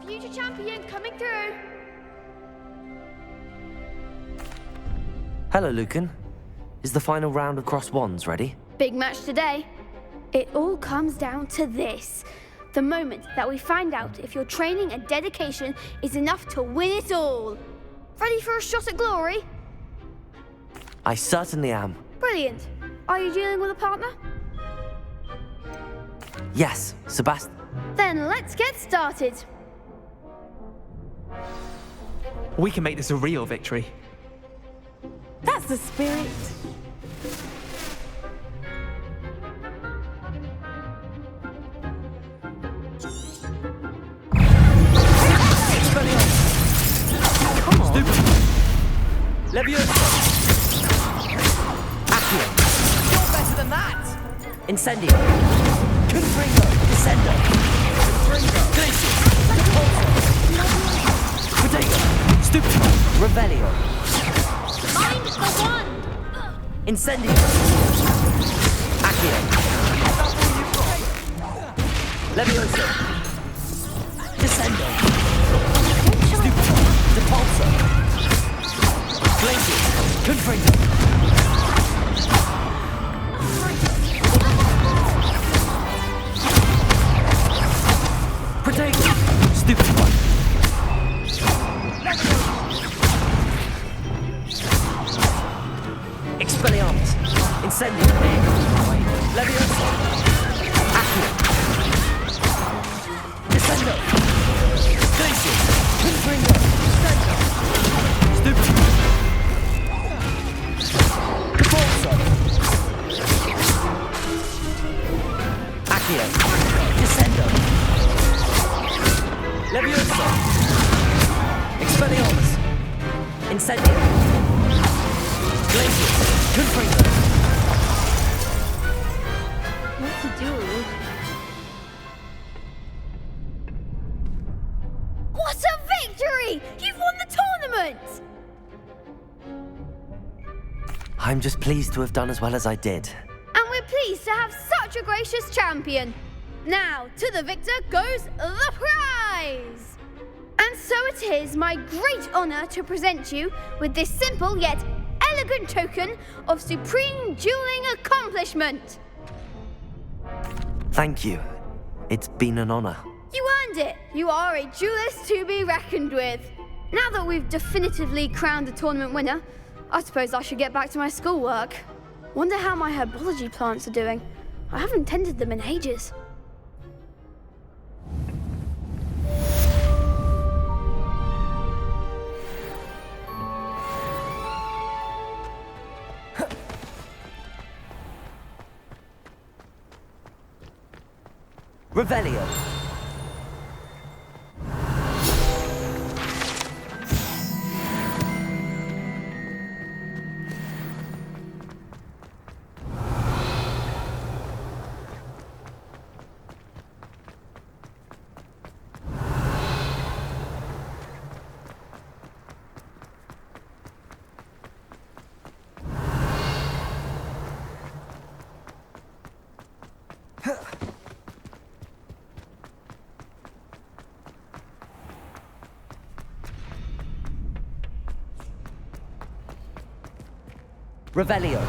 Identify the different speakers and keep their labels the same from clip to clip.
Speaker 1: Future champion coming through.
Speaker 2: Hello, Lucan. Is the final round of Cross Wands ready?
Speaker 1: Big match today. It all comes down to this. The moment that we find out if your training and dedication is enough to win it all. Ready for a shot at glory?
Speaker 2: I certainly am.
Speaker 1: Brilliant. Are you dealing with a partner?
Speaker 2: Yes, Sebastian.
Speaker 1: Then let's get started.
Speaker 3: We can make this a real victory.
Speaker 4: That's the spirit.
Speaker 2: Come on. Stupid. Leviosa. Accio.
Speaker 5: You're better than that!
Speaker 2: Incendio. Confringo. Descendo. Confringo. Glacius. Potato. Stupid. Revelio.
Speaker 1: Mind the wand!
Speaker 2: Incendio. Accio. Leviosa. Descendo. Stupid. Depulso. Glacius. Confringo. Potato. Stupid one. Expelliarmus. Incendio. Leviosa. Accio. Descendo. Glacius. Confringo. Stupid. Depulso. Accio. Descendo. Leviosa. Expelliarmus. Incendio. Glacius. Confringo.
Speaker 1: What to do? What a victory! You've won the tournament!
Speaker 2: I'm just pleased to have done as well as I did.
Speaker 1: And we're pleased to have such a gracious champion. Now, to the victor goes the prize! And so it is my great honor to present you with this simple yet elegant token of supreme dueling accomplishment.
Speaker 2: Thank you. It's been an honor.
Speaker 1: You earned it. You are a duelist to be reckoned with. Now that we've definitively crowned the tournament winner, I suppose I should get back to my schoolwork. Wonder how my herbology plants are doing. I haven't tended them in ages.
Speaker 2: Revelio. Revelio.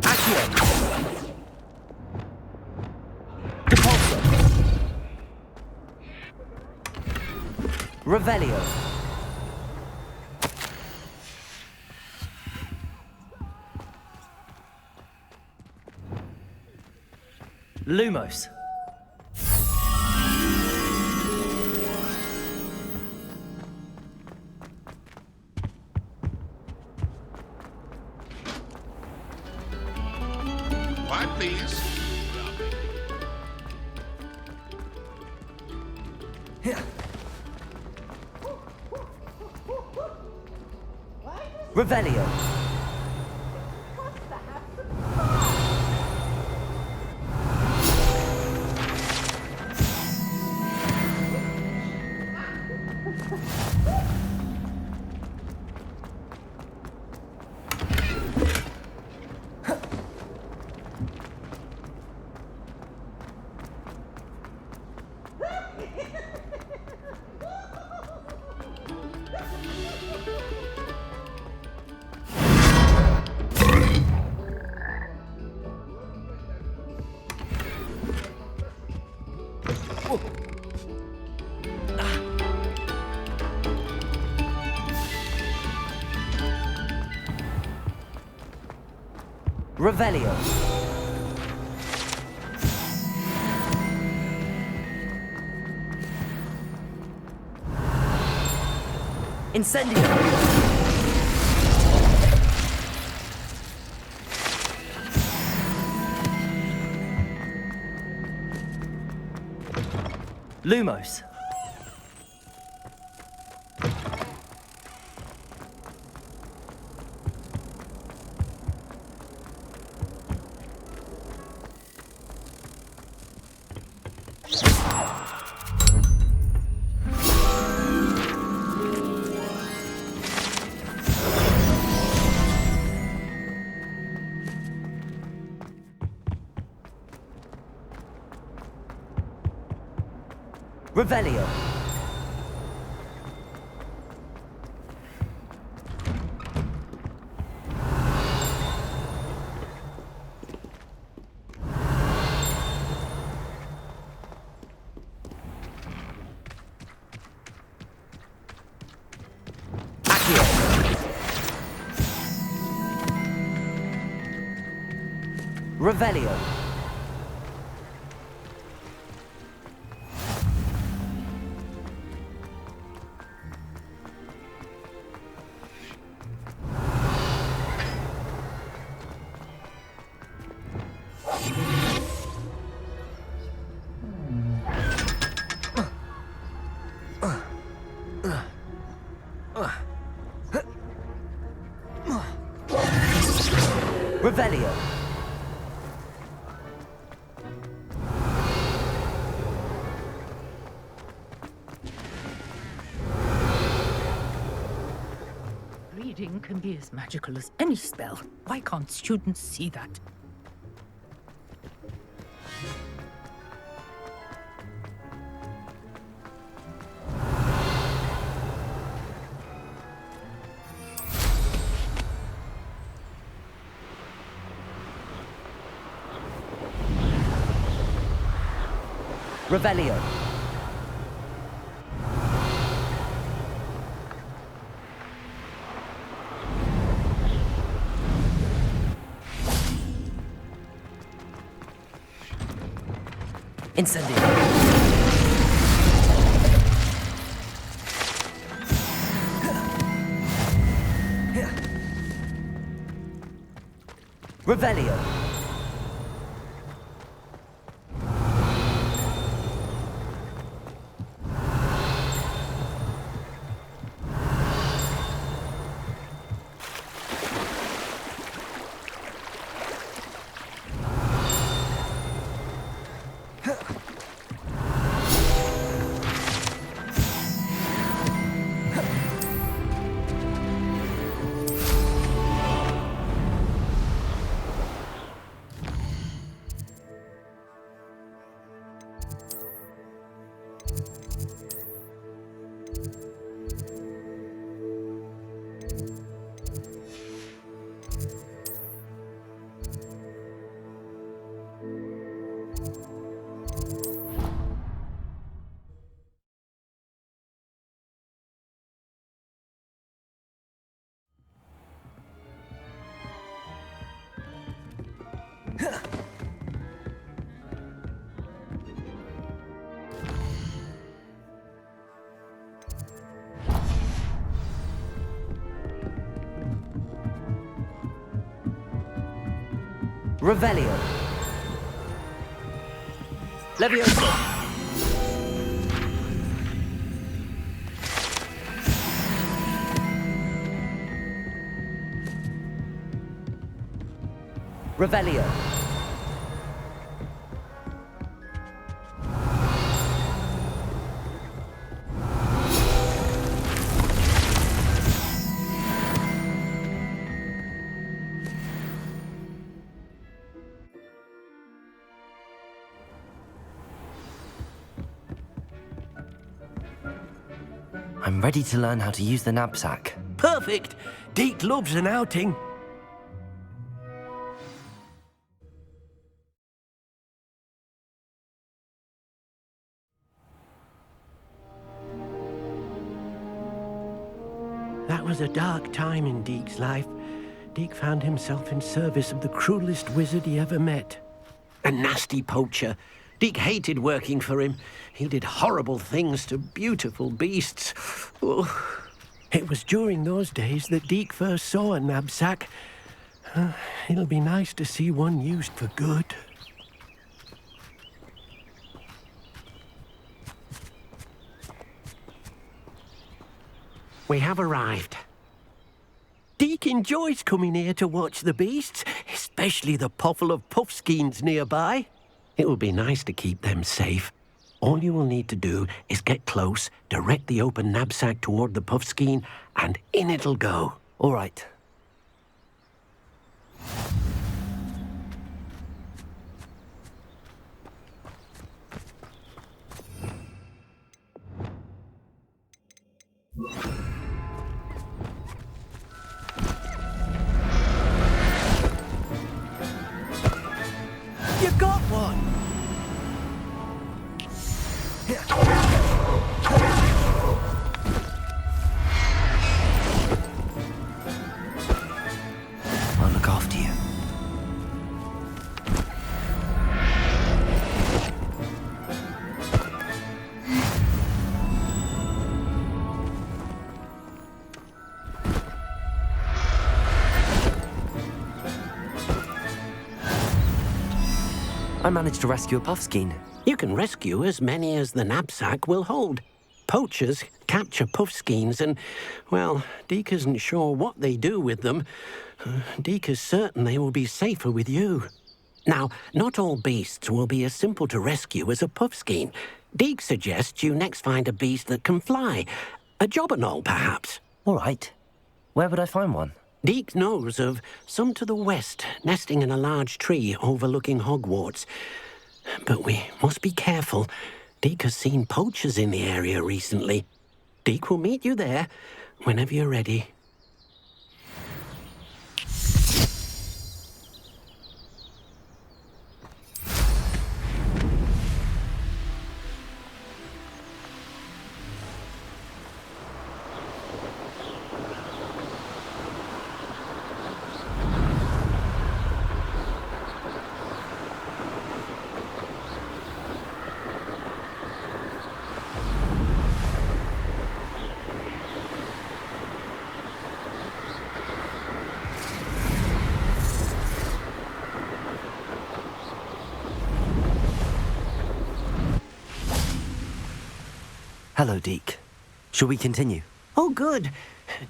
Speaker 2: Accio. Depulso. Revelio. Lumos.
Speaker 6: Quiet, please.
Speaker 2: Revelio. Revelio. Incendio. Lumos. Revelio. Accio. Revelio. Revelio.
Speaker 6: Reading can be as magical as any spell. Why can't students see that?
Speaker 2: Revelio. Incendio. Revelio. Revelio. Levioso. Revelio. I'm ready to learn how to use the knapsack.
Speaker 7: Perfect! Deek loves an outing. That was a dark time in Deek's life. Deek found himself in service of the cruelest wizard he ever met. A nasty poacher. Deek hated working for him. He did horrible things to beautiful beasts. Oh. It was during those days that Deek first saw a knapsack. It'll be nice to see one used for good. We have arrived. Deek enjoys coming here to watch the beasts, especially the potful of puffskeins nearby. It will be nice to keep them safe. All you will need to do is get close, direct the open knapsack toward the puffskein, and in it'll go.
Speaker 2: All right.
Speaker 7: You got one!
Speaker 2: I'll look after you. I managed to rescue a puffskein.
Speaker 7: You can rescue as many as the knapsack will hold. Poachers capture puffskeins and, well, Deek isn't sure what they do with them. Deek is certain they will be safer with you. Now, not all beasts will be as simple to rescue as a puffskein. Deek suggests you next find a beast that can fly. A jobberknoll, perhaps.
Speaker 2: All right. Where would I find one?
Speaker 7: Deek knows of some to the west, nesting in a large tree overlooking Hogwarts. But we must be careful. Deek has seen poachers in the area recently. Deek will meet you there whenever you're ready.
Speaker 2: Hello, Deek. Shall we continue?
Speaker 7: Oh, good.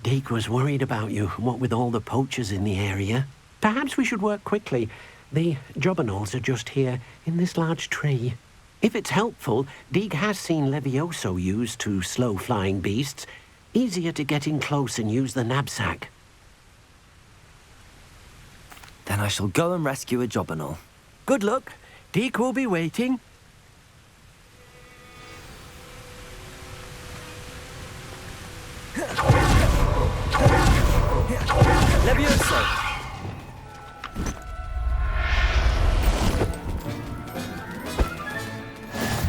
Speaker 7: Deek was worried about you, what with all the poachers in the area. Perhaps we should work quickly. The jobberknolls are just here, in this large tree. If it's helpful, Deek has seen Levioso used to slow flying beasts. Easier to get in close and use the knapsack.
Speaker 2: Then I shall go and rescue a jobberknoll.
Speaker 7: Good luck. Deek will be waiting.
Speaker 2: Levioso!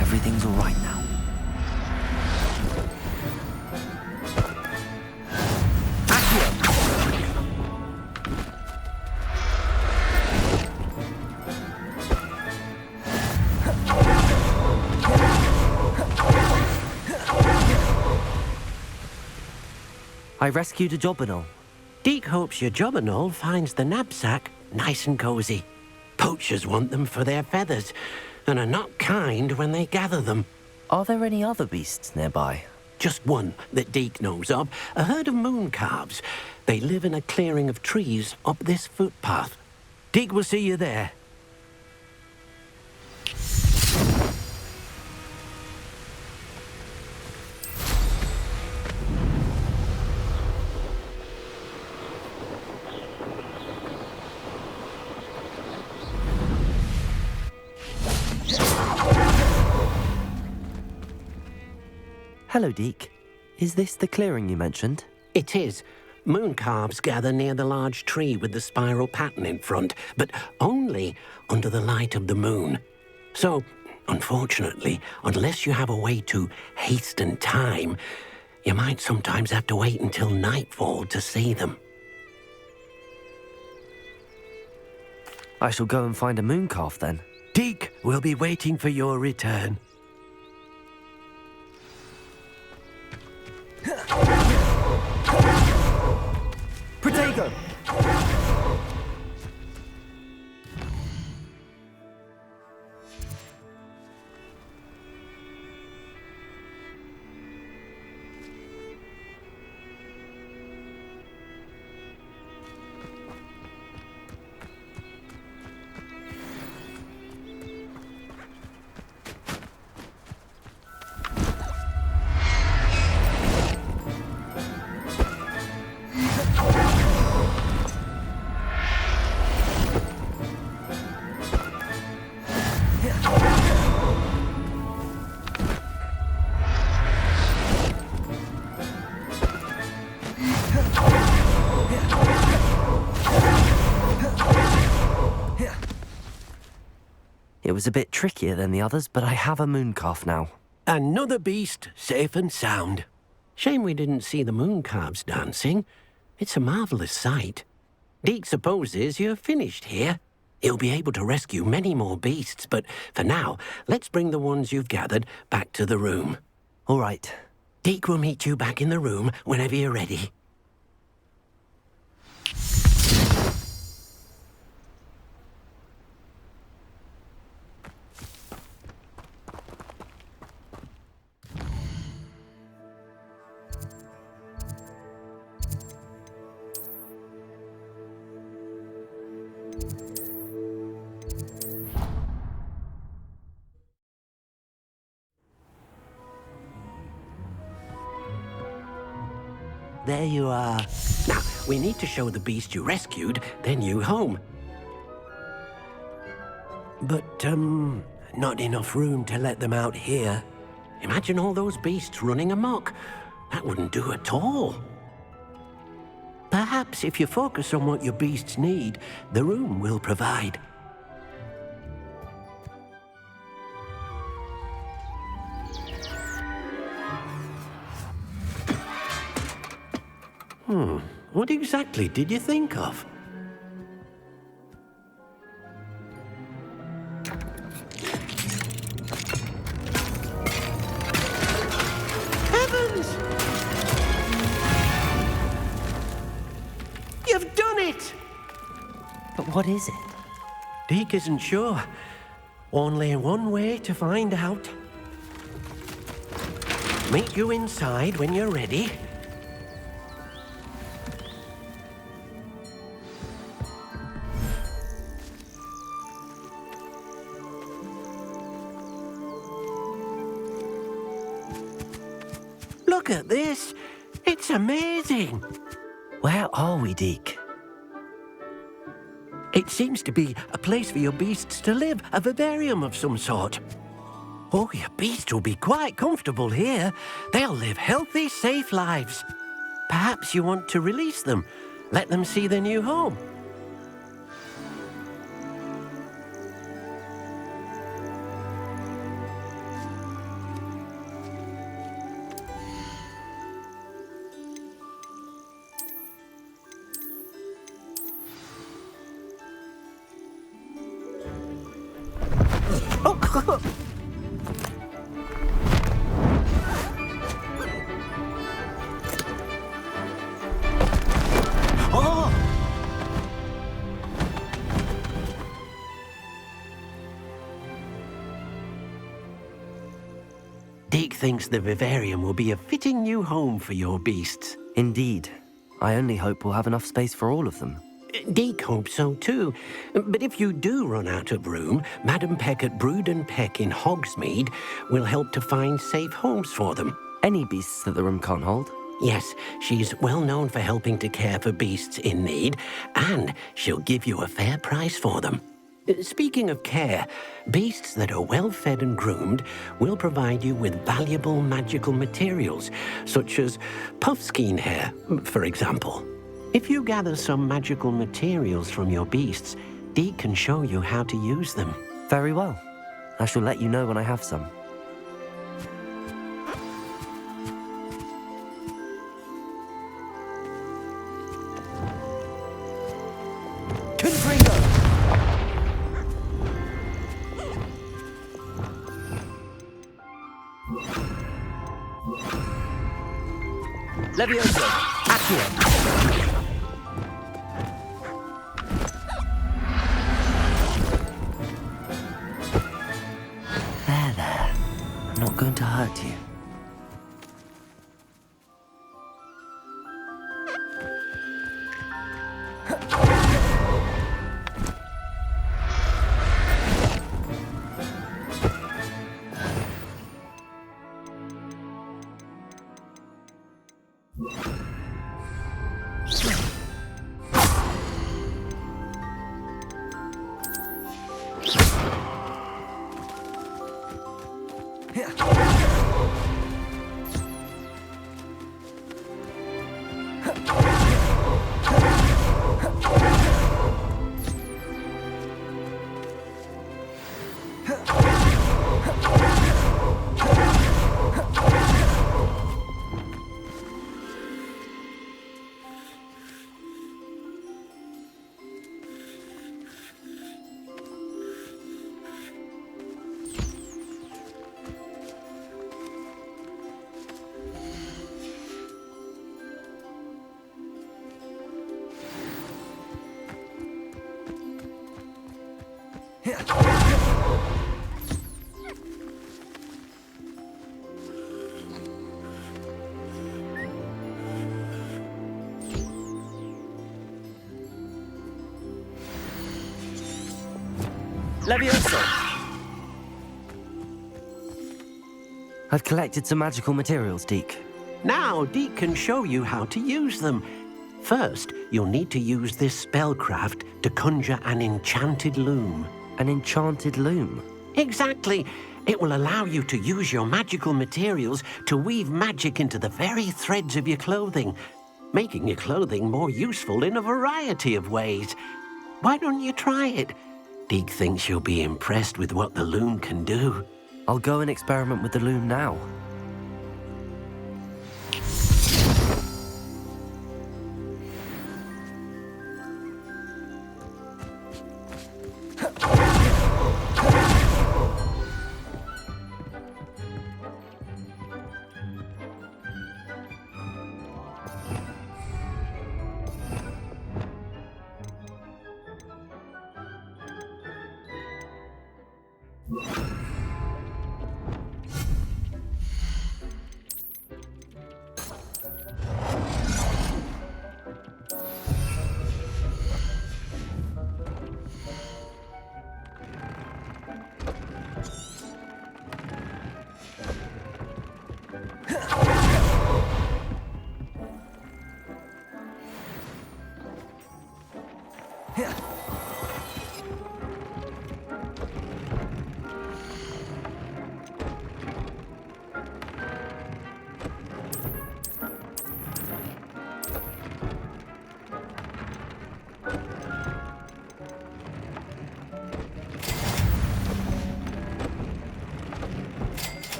Speaker 2: Everything's all right now. I rescued a jobberknoll.
Speaker 7: Deek hopes your jobberknoll finds the knapsack nice and cozy. Poachers want them for their feathers and are not kind when they gather them.
Speaker 2: Are there any other beasts nearby?
Speaker 7: Just one that Deek knows of, a herd of moon calves. They live in a clearing of trees up this footpath. Deek will see you there.
Speaker 2: Hello, Deek. Is this the clearing you mentioned?
Speaker 7: It is. Moon calves gather near the large tree with the spiral pattern in front, but only under the light of the moon. So, unfortunately, unless you have a way to hasten time, you might sometimes have to wait until nightfall to see them.
Speaker 2: I shall go and find a moon calf then.
Speaker 7: Deek will be waiting for your return.
Speaker 2: Protego! It was a bit trickier than the others, but I have a moon calf now.
Speaker 7: Another beast, safe and sound. Shame we didn't see the moon calves dancing. It's a marvellous sight. Deek supposes you're finished here. He'll be able to rescue many more beasts, but for now, let's bring the ones you've gathered back to the room.
Speaker 2: All right.
Speaker 7: Deek will meet you back in the room whenever you're ready. There you are. Now, we need to show the beast you rescued their new home. But, not enough room to let them out here. Imagine all those beasts running amok. That wouldn't do at all. Perhaps if you focus on what your beasts need, the room will provide. What exactly did you think of? Heavens! You've done it!
Speaker 2: But what is it?
Speaker 7: Deek isn't sure. Only one way to find out. Meet you inside when you're ready. Look at this. It's amazing.
Speaker 2: Where are we, Deek?
Speaker 7: It seems to be a place for your beasts to live, a vivarium of some sort. Oh, your beasts will be quite comfortable here. They'll live healthy, safe lives. Perhaps you want to release them, let them see their new home. Deek thinks the Vivarium will be a fitting new home for your beasts.
Speaker 2: Indeed. I only hope we'll have enough space for all of them.
Speaker 7: Deek hopes so too. But if you do run out of room, Madam Peck at Brood and Peck in Hogsmeade will help to find safe homes for them.
Speaker 2: Any beasts that the room can't hold?
Speaker 7: Yes, she's well known for helping to care for beasts in need, and she'll give you a fair price for them. Speaking of care, beasts that are well fed and groomed will provide you with valuable magical materials, such as puffskein hair, for example. If you gather some magical materials from your beasts, Deek can show you how to use them.
Speaker 2: Very well. I shall let you know when I have some. Levioso! Accio! There. I'm not going to hurt you. Levioso! I've collected some magical materials, Deek.
Speaker 7: Now, Deek can show you how to use them. First, you'll need to use this spellcraft to conjure an enchanted loom.
Speaker 2: An enchanted loom?
Speaker 7: Exactly. It will allow you to use your magical materials to weave magic into the very threads of your clothing, making your clothing more useful in a variety of ways. Why don't you try it? Deek thinks you'll be impressed with what the loom can do.
Speaker 2: I'll go and experiment with the loom now.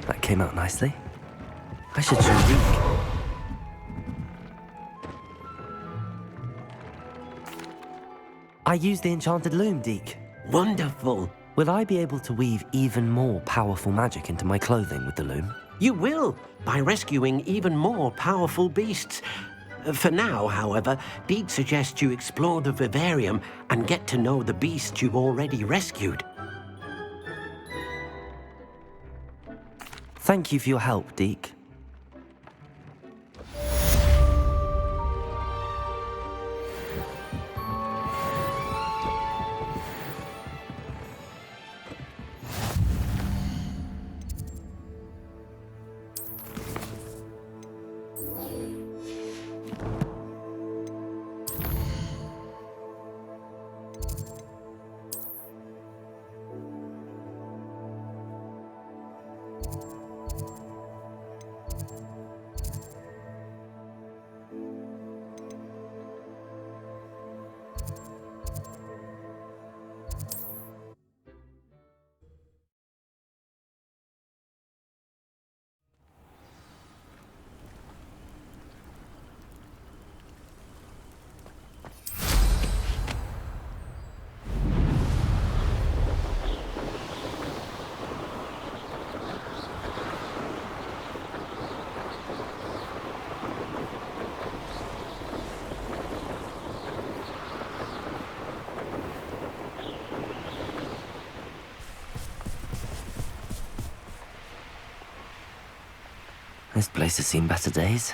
Speaker 2: That came out nicely. I should show Deek. I used the enchanted loom, Deek.
Speaker 7: Wonderful.
Speaker 2: Will I be able to weave even more powerful magic into my clothing with the loom?
Speaker 7: You will, by rescuing even more powerful beasts. For now, however, Deek suggests you explore the Vivarium and get to know the beasts you've already rescued.
Speaker 2: Thank you for your help, Deek. This place has seen better days.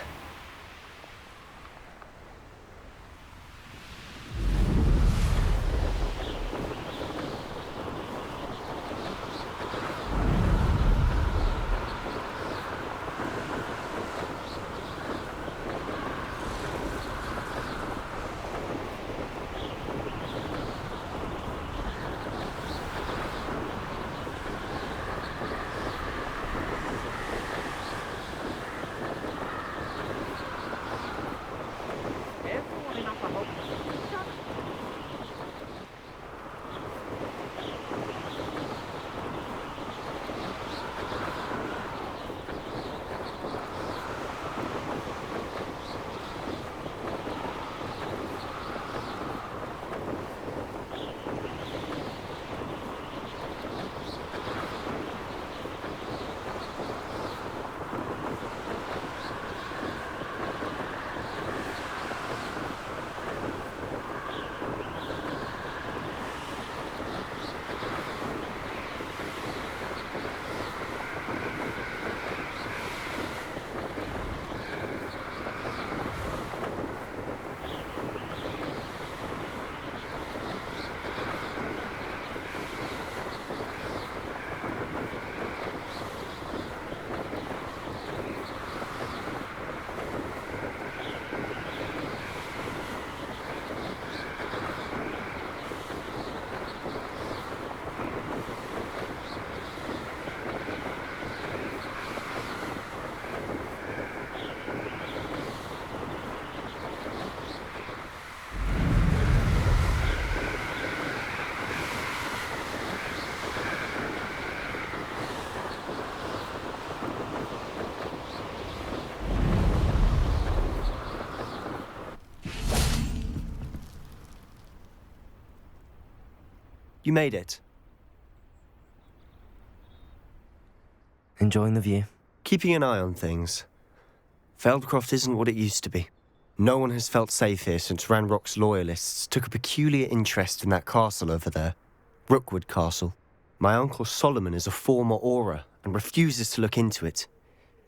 Speaker 8: You made it.
Speaker 2: Enjoying the view?
Speaker 8: Keeping an eye on things. Feldcroft isn't what it used to be. No one has felt safe here since Ranrok's loyalists took a peculiar interest in that castle over there. Rookwood Castle. My uncle Solomon is a former Auror and refuses to look into it,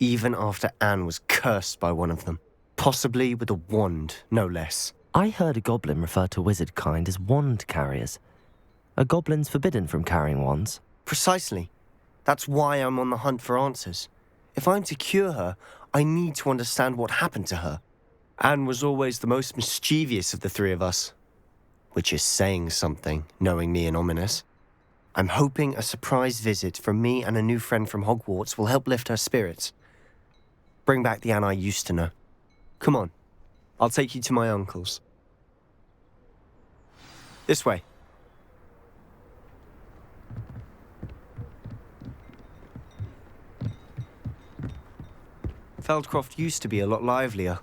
Speaker 8: even after Anne was cursed by one of them. Possibly with a wand, no less.
Speaker 2: I heard a goblin refer to wizard kind as wand carriers. Are goblins forbidden from carrying wands?
Speaker 8: Precisely. That's why I'm on the hunt for answers. If I'm to cure her, I need to understand what happened to her. Anne was always the most mischievous of the three of us. Which is saying something, knowing me and ominous. I'm hoping a surprise visit from me and a new friend from Hogwarts will help lift her spirits. Bring back the Anne I used to know. Come on, I'll take you to my uncle's. This way. Feldcroft used to be a lot livelier.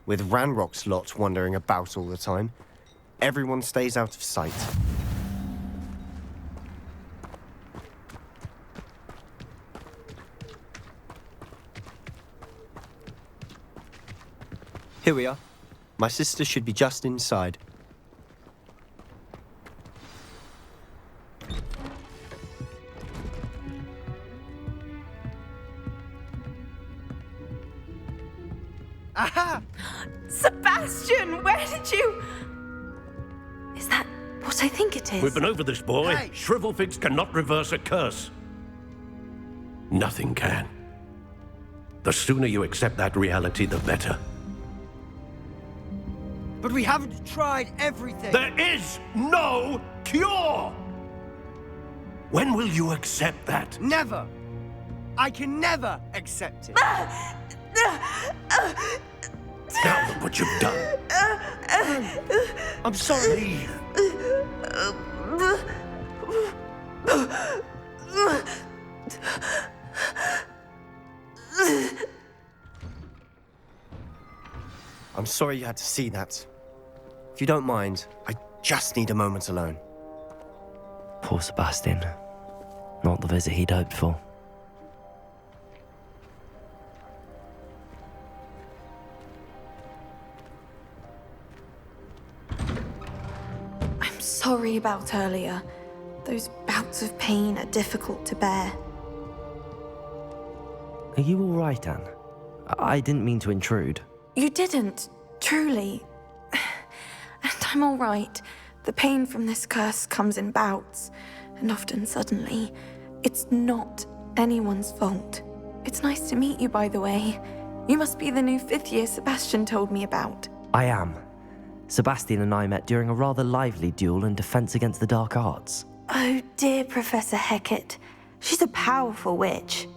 Speaker 8: With Ranrok's lot wandering about all the time, everyone stays out of sight. Here we are. My sister should be just inside.
Speaker 5: Aha!
Speaker 4: Sebastian, where did you... Is that what I think it is?
Speaker 9: We've been over this, boy.
Speaker 8: Hey!
Speaker 9: Shrivelfigs cannot reverse a curse. Nothing can. The sooner you accept that reality, the better.
Speaker 5: But we haven't tried everything.
Speaker 9: There is no cure! When will you accept that?
Speaker 5: Never. I can never accept it.
Speaker 9: Now look what you've done.
Speaker 5: I'm sorry.
Speaker 9: Leave.
Speaker 8: I'm sorry you had to see that. If you don't mind, I just need a moment alone.
Speaker 2: Poor Sebastian. Not the visit he'd hoped for.
Speaker 10: I'm sorry about earlier. Those bouts of pain are difficult to bear.
Speaker 2: Are you all right, Anne? I didn't mean to intrude.
Speaker 10: You didn't, truly. And I'm all right. The pain from this curse comes in bouts, and often suddenly. It's not anyone's fault. It's nice to meet you, by the way. You must be the new 5th year Sebastian told me about.
Speaker 2: I am. Sebastian and I met during a rather lively duel in Defense Against the Dark Arts.
Speaker 11: Oh, dear Professor Hecat. She's a powerful witch.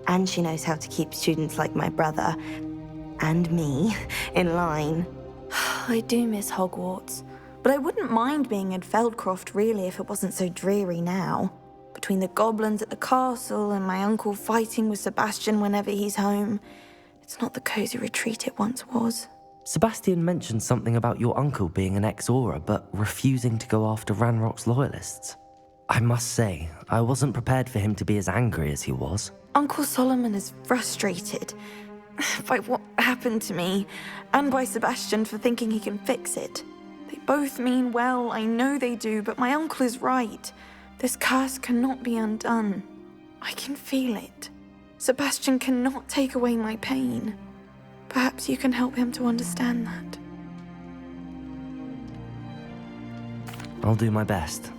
Speaker 11: And she knows how to keep students like my brother, and me, in line.
Speaker 10: I do miss Hogwarts, but I wouldn't mind being in Feldcroft really if it wasn't so dreary now. Between the goblins at the castle and my uncle fighting with Sebastian whenever he's home, it's not the cozy retreat it once was.
Speaker 2: Sebastian mentioned something about your uncle being an ex-Aura, but refusing to go after Ranrok's loyalists. I must say, I wasn't prepared for him to be as angry as he was.
Speaker 10: Uncle Solomon is frustrated by what happened to me, and by Sebastian for thinking he can fix it. They both mean well, I know they do, but my uncle is right. This curse cannot be undone. I can feel it. Sebastian cannot take away my pain. Perhaps you can help him to understand that.
Speaker 2: I'll do my best.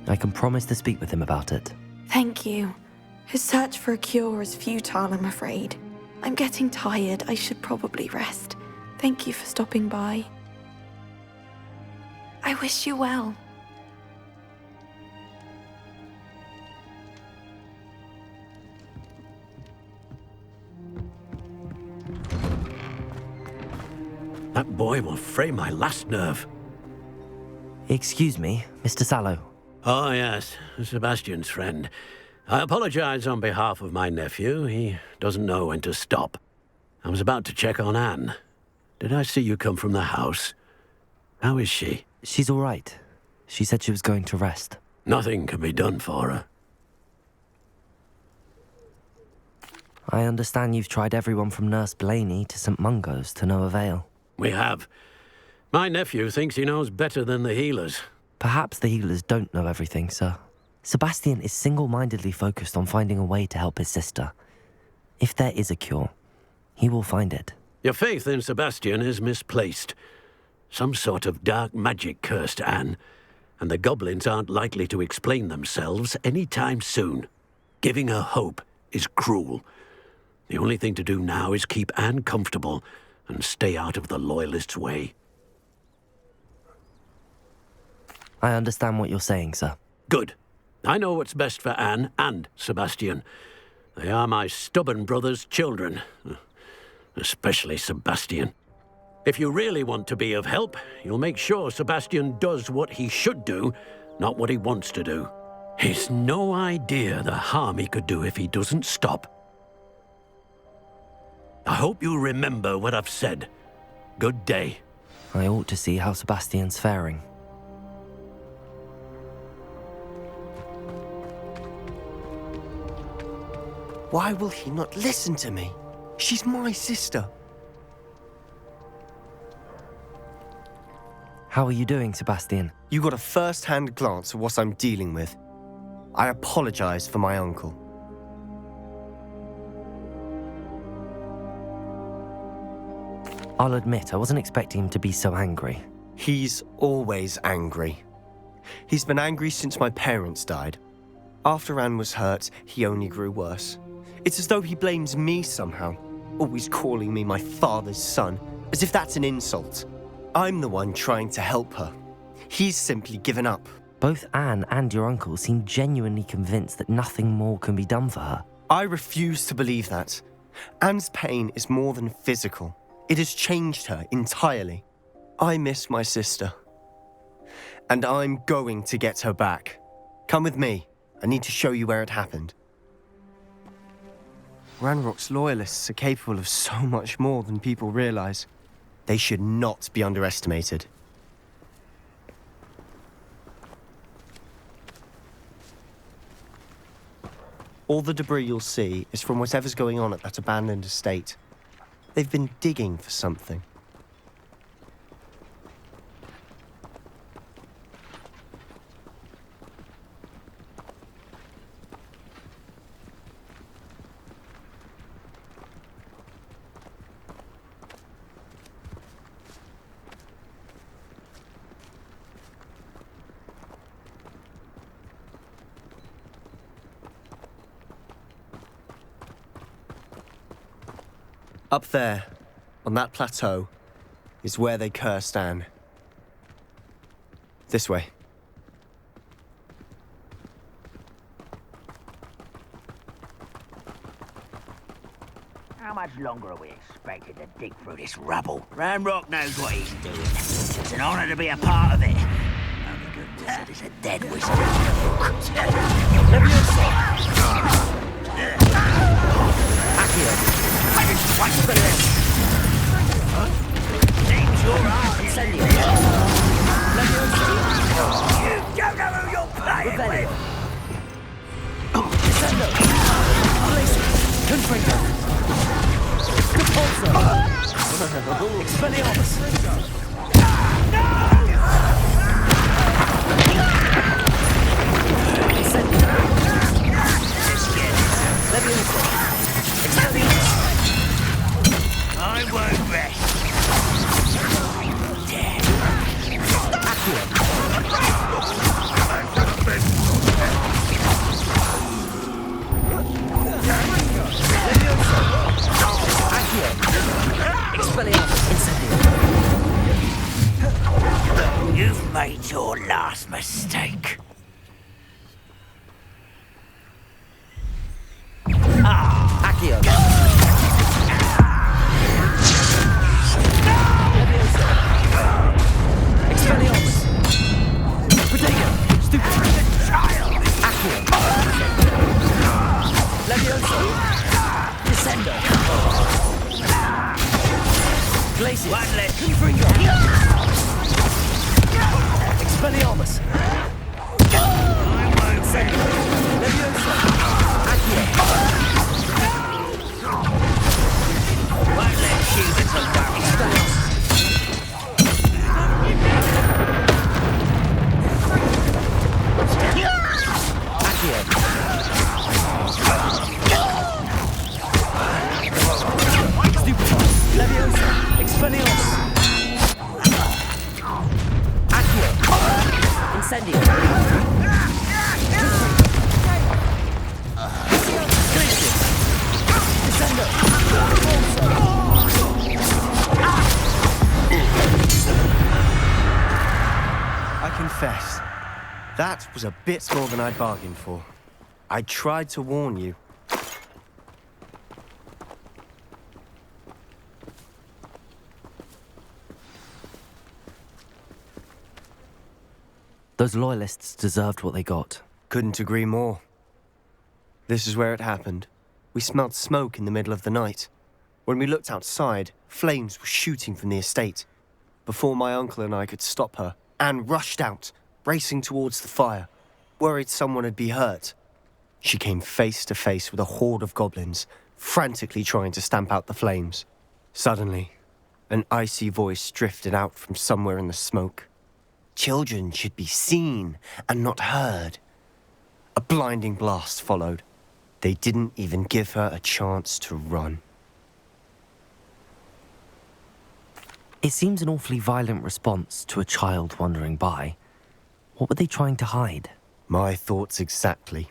Speaker 2: I can promise to speak with him about it.
Speaker 10: Thank you. His search for a cure is futile, I'm afraid. I'm getting tired. I should probably rest. Thank you for stopping by. I wish you well.
Speaker 9: That boy will fray my last nerve.
Speaker 2: Excuse me, Mr. Sallow.
Speaker 9: Oh, yes, Sebastian's friend. I apologize on behalf of my nephew. He doesn't know when to stop. I was about to check on Anne. Did I see you come from the house? How is she?
Speaker 2: She's all right. She said she was going to rest.
Speaker 9: Nothing can be done for her.
Speaker 2: I understand you've tried everyone from Nurse Blaney to St. Mungo's to no avail.
Speaker 9: We have. My nephew thinks he knows better than the healers.
Speaker 2: Perhaps the healers don't know everything, sir. Sebastian is single-mindedly focused on finding a way to help his sister. If there is a cure, he will find it.
Speaker 9: Your faith in Sebastian is misplaced. Some sort of dark magic cursed Anne, and the goblins aren't likely to explain themselves any time soon. Giving her hope is cruel. The only thing to do now is keep Anne comfortable and stay out of the Loyalists' way.
Speaker 2: I understand what you're saying, sir.
Speaker 9: Good. I know what's best for Anne and Sebastian. They are my stubborn brother's children. Especially Sebastian. If you really want to be of help, you'll make sure Sebastian does what he should do, not what he wants to do. He's no idea the harm he could do if he doesn't stop. I hope you remember what I've said. Good day.
Speaker 2: I ought to see how Sebastian's faring.
Speaker 8: Why will he not listen to me? She's my sister.
Speaker 2: How are you doing, Sebastian?
Speaker 8: You got a first-hand glance at what I'm dealing with. I apologize for my uncle.
Speaker 2: I'll admit, I wasn't expecting him to be so angry.
Speaker 8: He's always angry. He's been angry since my parents died. After Anne was hurt, he only grew worse. It's as though he blames me somehow, always calling me my father's son, as if that's an insult. I'm the one trying to help her. He's simply given up.
Speaker 2: Both Anne and your uncle seem genuinely convinced that nothing more can be done for her.
Speaker 8: I refuse to believe that. Anne's pain is more than physical. It has changed her entirely. I miss my sister. And I'm going to get her back. Come with me. I need to show you where it happened. Ranrok's loyalists are capable of so much more than people realize. They should not be underestimated. All the debris you'll see is from whatever's going on at that abandoned estate. They've been digging for something. Up there, on that plateau, is where they cursed Anne. This way.
Speaker 12: How much longer are we expected to dig through this rubble? Ranrok knows what he's doing. It's an honor to be a part of it. Only good wizard is a dead wizard. Seems you're hard to send you. You don't know who you're playing with. I won't rest. You've made your last mistake.
Speaker 2: Accio. Expelliarmus. Protego. Stupid. Child. Accio. Levioso. Descendo. Glacius.
Speaker 12: One less.
Speaker 2: Confringo. Expelliarmus.
Speaker 12: I won't rest.
Speaker 2: Levioso. Accio.
Speaker 12: One less humans on Barry.
Speaker 2: Leviosa, Expelliarmus. Accio. Incendio. Glacius. Descendo.
Speaker 8: I confess, that was a bit more than I bargained for. I tried to warn you.
Speaker 2: Those loyalists deserved what they got.
Speaker 8: Couldn't agree more. This is where it happened. We smelled smoke in the middle of the night. When we looked outside, flames were shooting from the estate. Before my uncle and I could stop her, Anne rushed out, racing towards the fire, worried someone had been hurt. She came face to face with a horde of goblins, frantically trying to stamp out the flames. Suddenly, an icy voice drifted out from somewhere in the smoke. Children should be seen and not heard. A blinding blast followed. They didn't even give her a chance to run.
Speaker 2: It seems an awfully violent response to a child wandering by. What were they trying to hide?
Speaker 8: My thoughts exactly.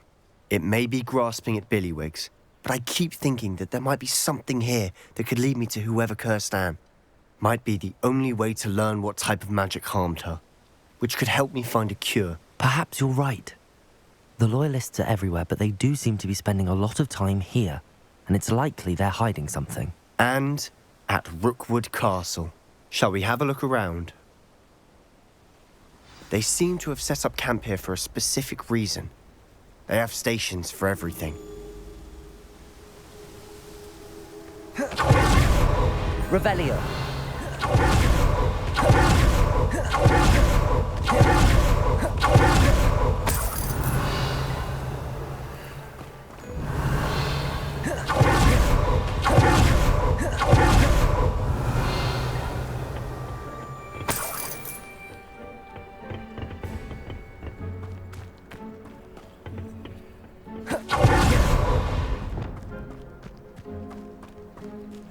Speaker 8: It may be grasping at billywigs, but I keep thinking that there might be something here that could lead me to whoever cursed Anne. Might be the only way to learn what type of magic harmed her, which could help me find a cure.
Speaker 2: Perhaps you're right. The loyalists are everywhere, but they do seem to be spending a lot of time here, and it's likely they're hiding something.
Speaker 8: And at Rookwood Castle. Shall we have a look around? They seem to have set up camp here for a specific reason. They have stations for everything.
Speaker 2: Revelio.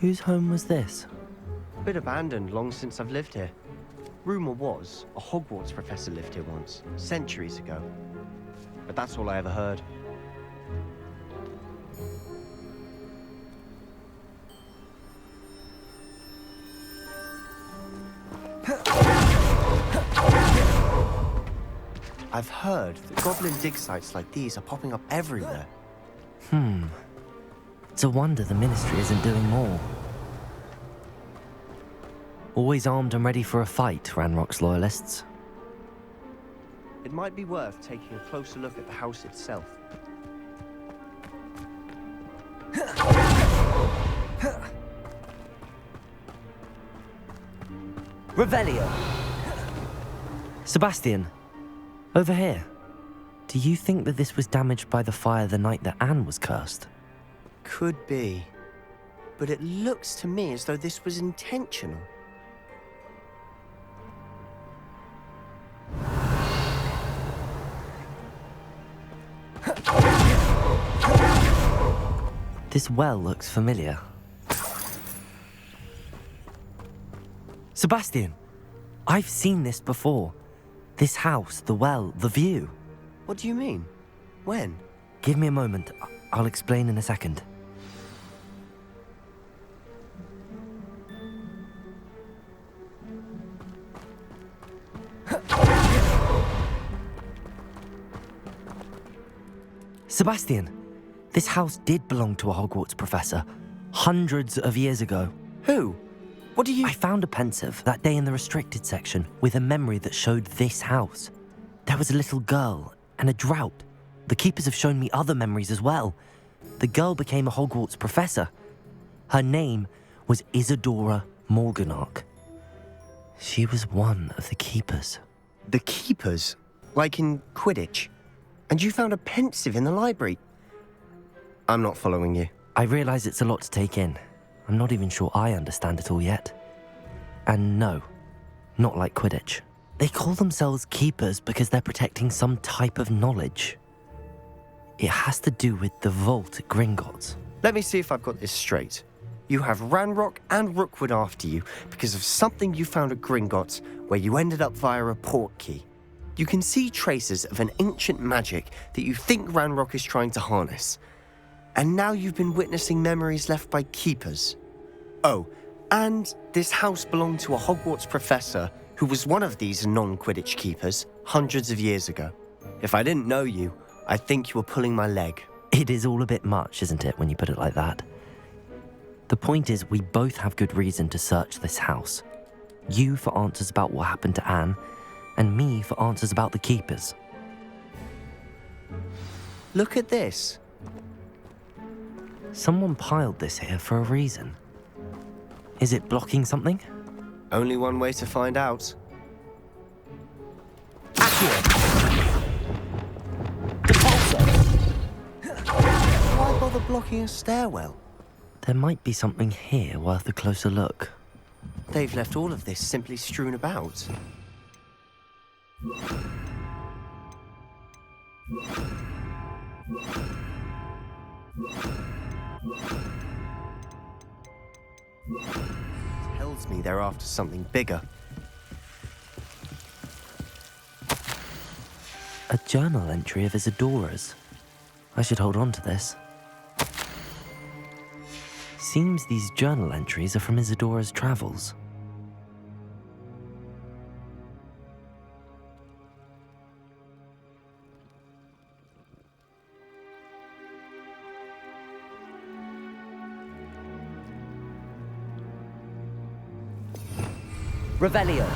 Speaker 2: Whose home was this?
Speaker 8: A bit abandoned long since I've lived here. Rumour was a Hogwarts professor lived here once, centuries ago. But that's all I ever heard. I've heard that goblin dig sites like these are popping up everywhere.
Speaker 2: It's a wonder the Ministry isn't doing more. Always armed and ready for a fight, Ranrock's loyalists.
Speaker 8: It might be worth taking a closer look at the house itself.
Speaker 2: Revelio! Sebastian, over here. Do you think that this was damaged by the fire the night that Anne was cursed?
Speaker 8: Could be. But it looks to me as though this was intentional.
Speaker 2: This well looks familiar. Sebastian, I've seen this before. This house, the well, the view.
Speaker 8: What do you mean? When?
Speaker 2: Give me a moment. I'll explain in a second. Sebastian, this house did belong to a Hogwarts professor, hundreds of years ago.
Speaker 8: Who? What do you...
Speaker 2: I found a pensive that day in the restricted section with a memory that showed this house. There was a little girl and a drought. The keepers have shown me other memories as well. The girl became a Hogwarts professor. Her name was Isadora Morganach. She was one of the keepers.
Speaker 8: The keepers? Like in Quidditch? And you found a pensive in the library? I'm not following you.
Speaker 2: I realize it's a lot to take in. I'm not even sure I understand it all yet. And no, not like Quidditch. They call themselves keepers because they're protecting some type of knowledge. It has to do with the vault at Gringotts.
Speaker 8: Let me see if I've got this straight. You have Ranrok and Rookwood after you because of something you found at Gringotts where you ended up via a port key. You can see traces of an ancient magic that you think Ranrok is trying to harness. And now you've been witnessing memories left by keepers. Oh, and this house belonged to a Hogwarts professor who was one of these non-Quidditch keepers hundreds of years ago. If I didn't know you, I think you were pulling my leg.
Speaker 2: It is all a bit much, isn't it, when you put it like that? The point is, we both have good reason to search this house. You for answers about what happened to Anne, and me for answers about the keepers.
Speaker 8: Look at this.
Speaker 2: Someone piled this here for a reason. Is it blocking something?
Speaker 8: Only one way to find out. Why bother blocking a stairwell?
Speaker 2: There might be something here worth a closer look.
Speaker 8: They've left all of this simply strewn about. Tells me they're after something bigger.
Speaker 2: A journal entry of Isadora's. I should hold on to this. Seems these journal entries are from Isadora's travels. Revelio.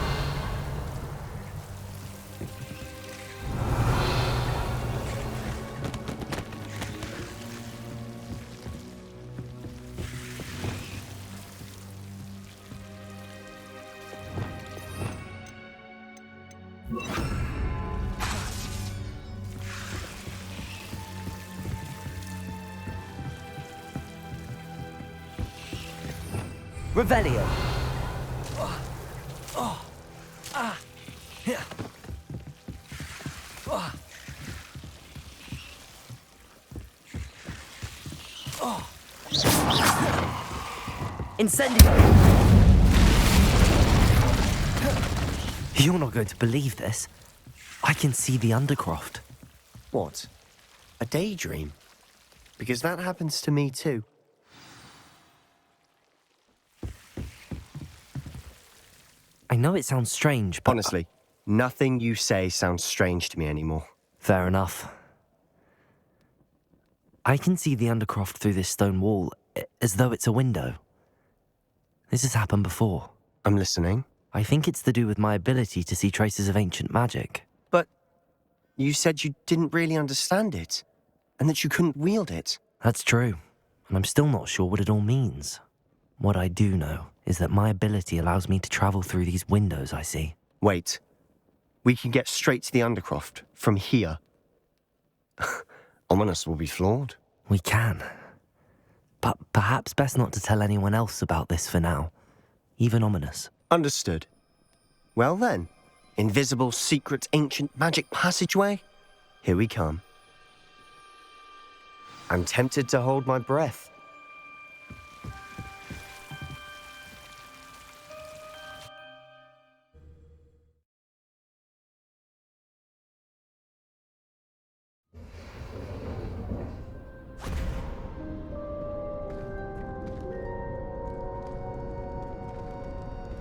Speaker 2: Revelio. Incendio! You're not going to believe this. I can see the Undercroft.
Speaker 8: What? A daydream? Because that happens to me too.
Speaker 2: I know it sounds strange, but...
Speaker 8: Honestly, Nothing you say sounds strange to me anymore.
Speaker 2: Fair enough. I can see the undercroft through this stone wall, as though it's a window. This has happened before.
Speaker 8: I'm listening.
Speaker 2: I think it's to do with my ability to see traces of ancient magic.
Speaker 8: But you said you didn't really understand it, and that you couldn't wield it.
Speaker 2: That's true, and I'm still not sure what it all means. What I do know is that my ability allows me to travel through these windows I see.
Speaker 8: Wait. We can get straight to the undercroft from here. Ominous will be floored.
Speaker 2: We can. But perhaps best not to tell anyone else about this for now. Even Ominous.
Speaker 8: Understood. Well then, invisible, secret, ancient magic passageway? Here we come. I'm tempted to hold my breath.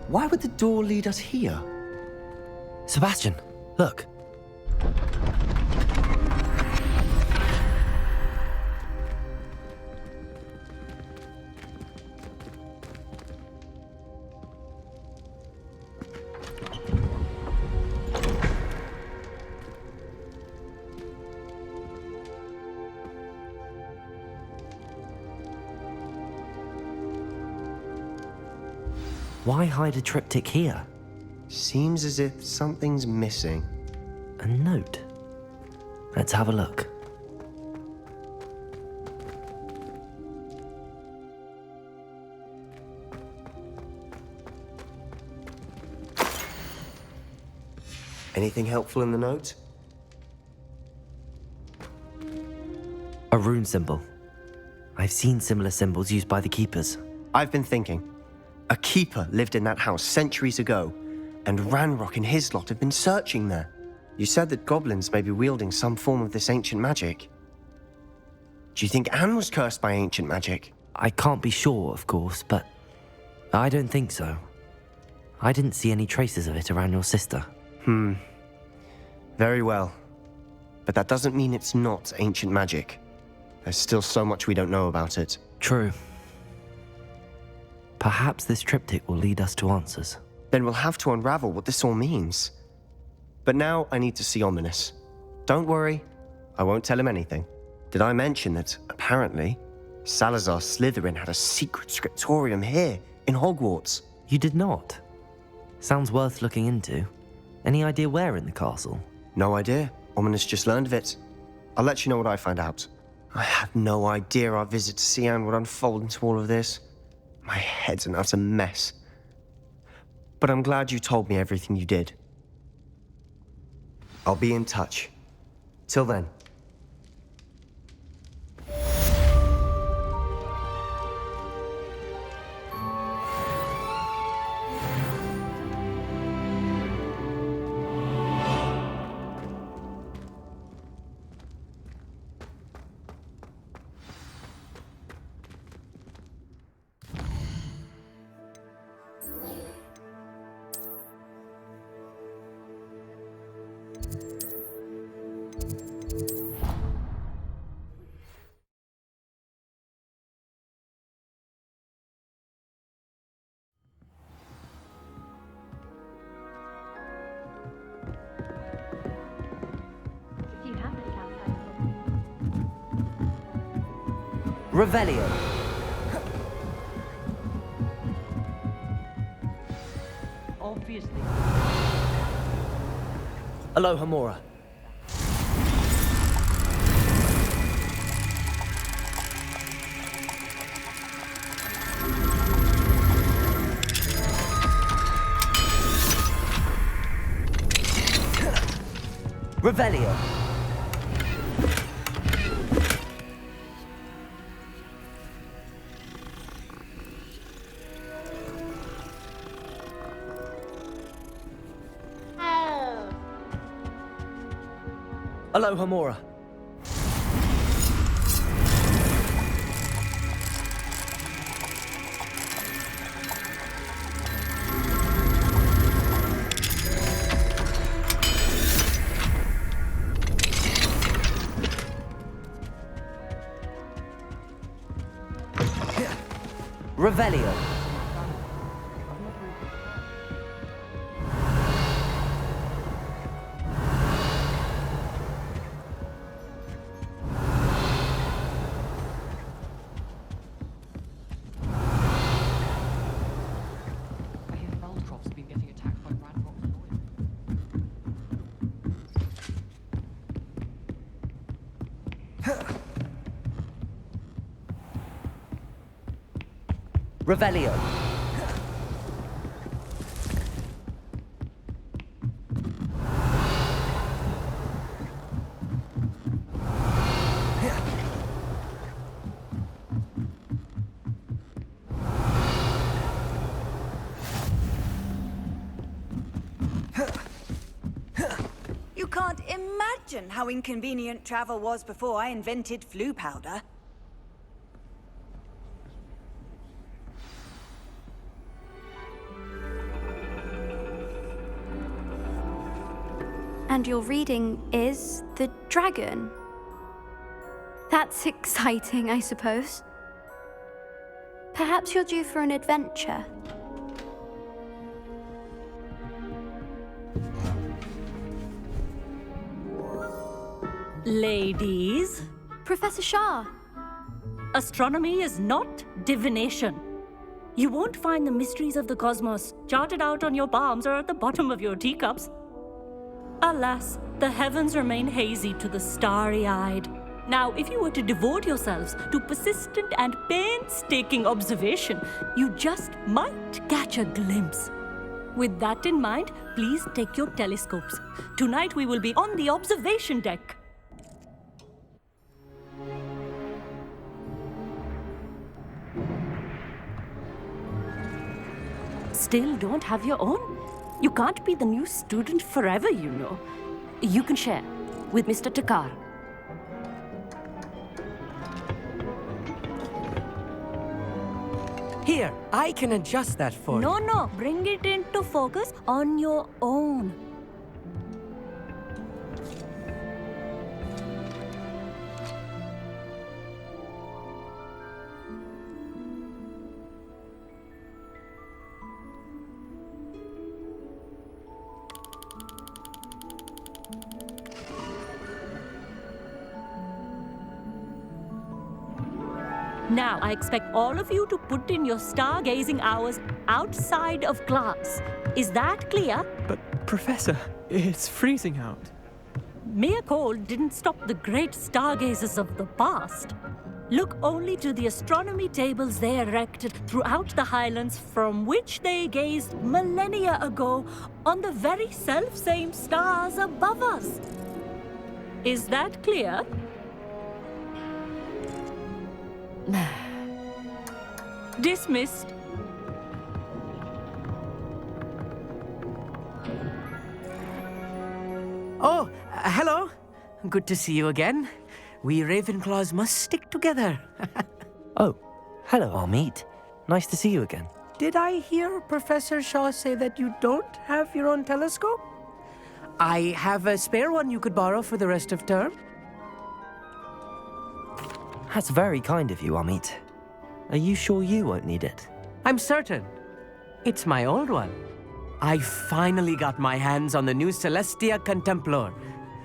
Speaker 8: Why would the door lead us here?
Speaker 2: Sebastian, look. Why hide a triptych here?
Speaker 8: Seems as if something's missing.
Speaker 2: A note. Let's have a look.
Speaker 8: Anything helpful in the note?
Speaker 2: A rune symbol. I've seen similar symbols used by the keepers.
Speaker 8: I've been thinking. A keeper lived in that house centuries ago, and Ranrok and his lot have been searching there. You said that goblins may be wielding some form of this ancient magic. Do you think Anne was cursed by ancient magic?
Speaker 2: I can't be sure, of course, but I don't think so. I didn't see any traces of it around your sister.
Speaker 8: Very well. But that doesn't mean it's not ancient magic. There's still so much we don't know about it.
Speaker 2: True. Perhaps this triptych will lead us to answers.
Speaker 8: Then we'll have to unravel what this all means. But now I need to see Ominous. Don't worry, I won't tell him anything. Did I mention that, apparently, Salazar Slytherin had a secret scriptorium here in Hogwarts?
Speaker 2: You did not? Sounds worth looking into. Any idea where in the castle?
Speaker 8: No idea. Ominous just learned of it. I'll let you know what I find out. I had no idea our visit to Sian would unfold into all of this. My head's an utter mess. But I'm glad you told me everything you did. I'll be in touch. Till then.
Speaker 2: Revelio.
Speaker 6: Obviously.
Speaker 2: Aloha Mora. Revelio. Aloha Mora. Revelio.
Speaker 6: I hear Feldcroft's been getting attacked by Ranrok.
Speaker 2: Revelio.
Speaker 4: You can't imagine how inconvenient travel was before I invented flu powder.
Speaker 1: And your reading is the dragon. That's exciting, I suppose. Perhaps you're due for an adventure.
Speaker 13: Ladies,
Speaker 1: Professor Shah.
Speaker 13: astronomy is not divination. You won't find the mysteries of the cosmos charted out on your palms or at the bottom of your teacups. Alas, the heavens remain hazy to the starry-eyed. Now, if you were to devote yourselves to persistent and painstaking observation, you just might catch a glimpse. With that in mind, please take your telescopes. Tonight we will be on the observation deck. Still don't have your own? You can't be the new student forever, you know. You can share with Mr. Takar.
Speaker 14: Here, I can adjust that for you.
Speaker 13: No, bring it into focus on your own. Now, I expect all of you to put in your stargazing hours outside of class. Is that clear?
Speaker 3: But, Professor, it's freezing out.
Speaker 13: Mere cold didn't stop the great stargazers of the past. Look only to the astronomy tables they erected throughout the highlands from which they gazed millennia ago on the very self-same stars above us. Is that clear? Dismissed.
Speaker 14: Oh, hello. Good to see you again. We Ravenclaws must stick together.
Speaker 2: Oh, hello, Amit. Nice to see you again.
Speaker 14: Did I hear Professor Shaw say that you don't have your own telescope? I have a spare one you could borrow for the rest of term.
Speaker 2: That's very kind of you, Amit. Are you sure you won't need it?
Speaker 14: I'm certain. It's my old one. I finally got my hands on the new Celestia Contemplor.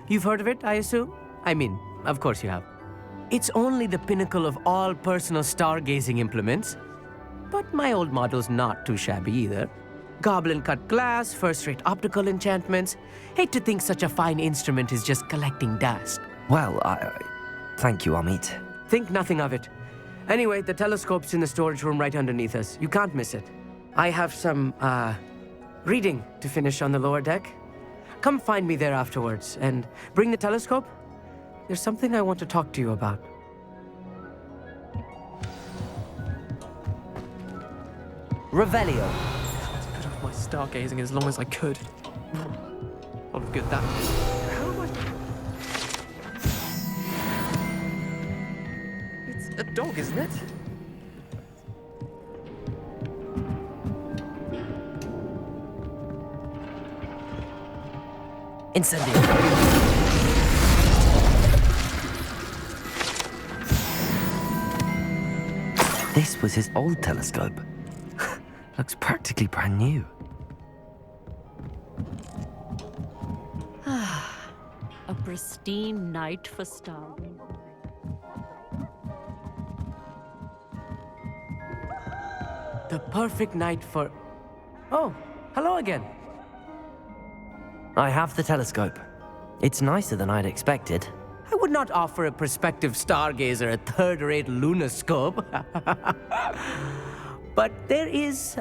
Speaker 14: You've heard of it, I assume? I mean, of course you have. It's only the pinnacle of all personal stargazing implements. But my old model's not too shabby either. Goblin-cut glass, first-rate optical enchantments. Hate to think such a fine instrument is just collecting dust.
Speaker 2: Well, thank you, Amit.
Speaker 14: Think nothing of it. Anyway, the telescope's in the storage room right underneath us. You can't miss it. I have some, reading to finish on the lower deck. Come find me there afterwards, and bring the telescope. There's something I want to talk to you about.
Speaker 2: Revelio.
Speaker 3: Let's put off my stargazing as long as I could. A lot of good that did. How am I... It's a dog, isn't it?
Speaker 2: Incendio. This was his old telescope. Looks practically brand new.
Speaker 13: A pristine night for stargazing.
Speaker 14: The perfect night for... Oh, hello again.
Speaker 2: I have the telescope. It's nicer than I'd expected.
Speaker 14: I would not offer a prospective stargazer a third-rate lunoscope. But there is,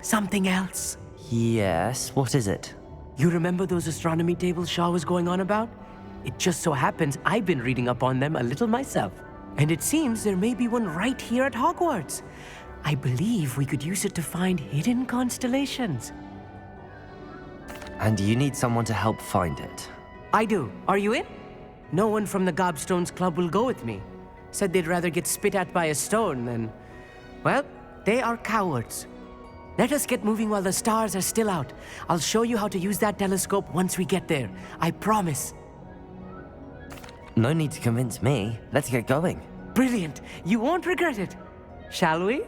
Speaker 14: something else.
Speaker 2: Yes, what is it?
Speaker 14: You remember those astronomy tables Shaw was going on about? It just so happens I've been reading up on them a little myself. And it seems there may be one right here at Hogwarts. I believe we could use it to find hidden constellations.
Speaker 2: And you need someone to help find it.
Speaker 14: I do. Are you in? No one from the Gobstones Club will go with me. Said they'd rather get spit at by a stone than... Well, they are cowards. Let us get moving while the stars are still out. I'll show you how to use that telescope once we get there. I promise.
Speaker 2: No need to convince me. Let's get going.
Speaker 14: Brilliant. You won't regret it. Shall we?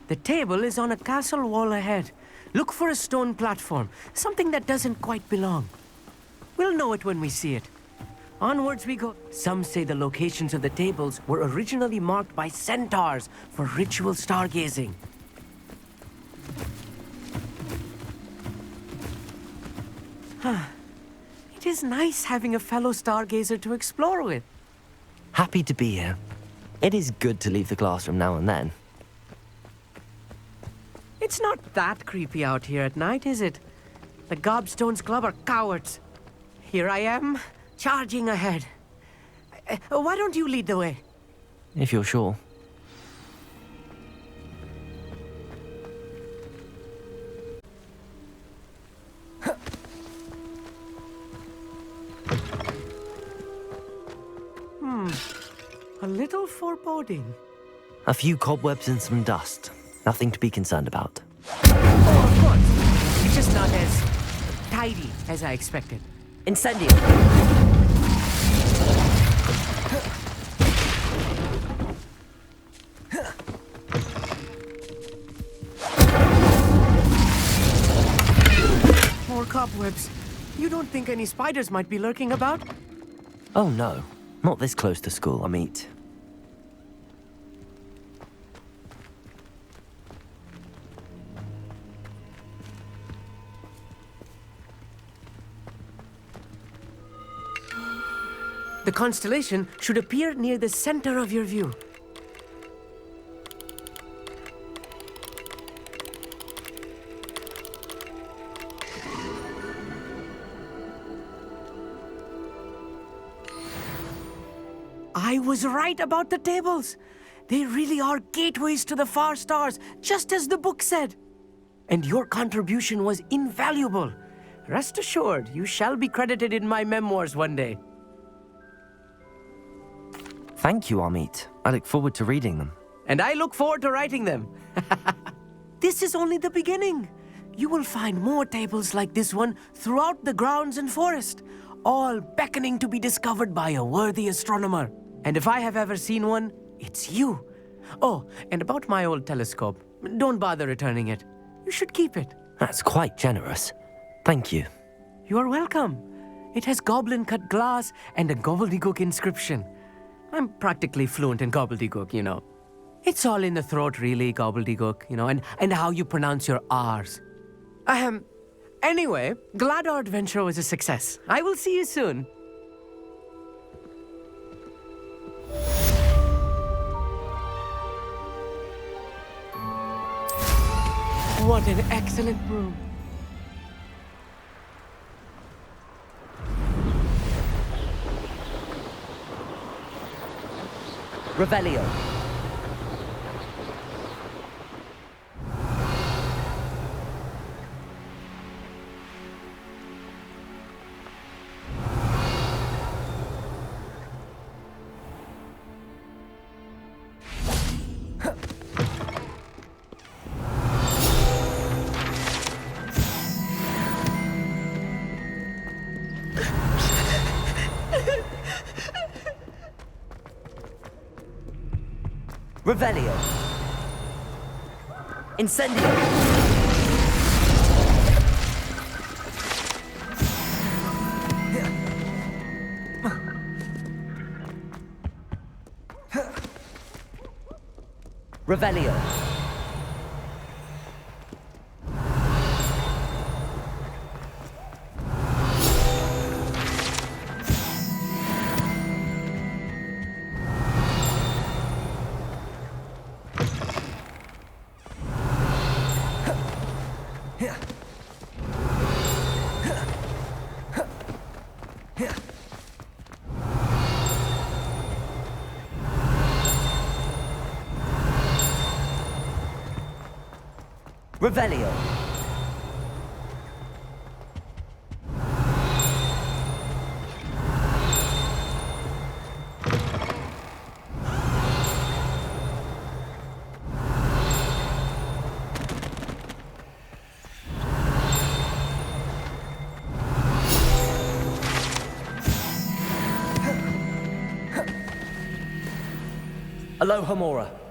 Speaker 14: The table is on a castle wall ahead. Look for a stone platform, something that doesn't quite belong. We'll know it when we see it. Onwards we go. Some say the locations of the tables were originally marked by centaurs for ritual stargazing. It is nice having a fellow stargazer to explore with.
Speaker 2: Happy to be here. It is good to leave the classroom now and then.
Speaker 14: It's not that creepy out here at night, is it? The Gobstones Club are cowards. Here I am, charging ahead. Why don't you lead the way?
Speaker 2: If you're sure.
Speaker 14: A little foreboding.
Speaker 2: A few cobwebs and some dust. Nothing to be concerned about.
Speaker 14: Oh, of course. It's just not as tidy as I expected.
Speaker 2: Incendio!
Speaker 14: More cobwebs. You don't think any spiders might be lurking about?
Speaker 2: Oh no, not this close to school, Amit.
Speaker 14: The constellation should appear near the center of your view. I was right about the tables. They really are gateways to the far stars, just as the book said. And your contribution was invaluable. Rest assured, you shall be credited in my memoirs one day.
Speaker 2: Thank you, Amit. I look forward to reading them.
Speaker 14: And I look forward to writing them. This is only the beginning. You will find more tables like this one throughout the grounds and forest, all beckoning to be discovered by a worthy astronomer. And if I have ever seen one, it's you. Oh, and about my old telescope, don't bother returning it. You should keep it.
Speaker 2: That's quite generous. Thank you.
Speaker 14: You are welcome. It has goblin-cut glass and a gobbledygook inscription. I'm practically fluent in gobbledygook, you know. It's all in the throat, really, gobbledygook, you know, and how you pronounce your R's. Anyway, glad our adventure was a success. I will see you soon. What an excellent room.
Speaker 2: Revelio. Revelio. Incendio. Revelio. Revelio. Aloha Mora.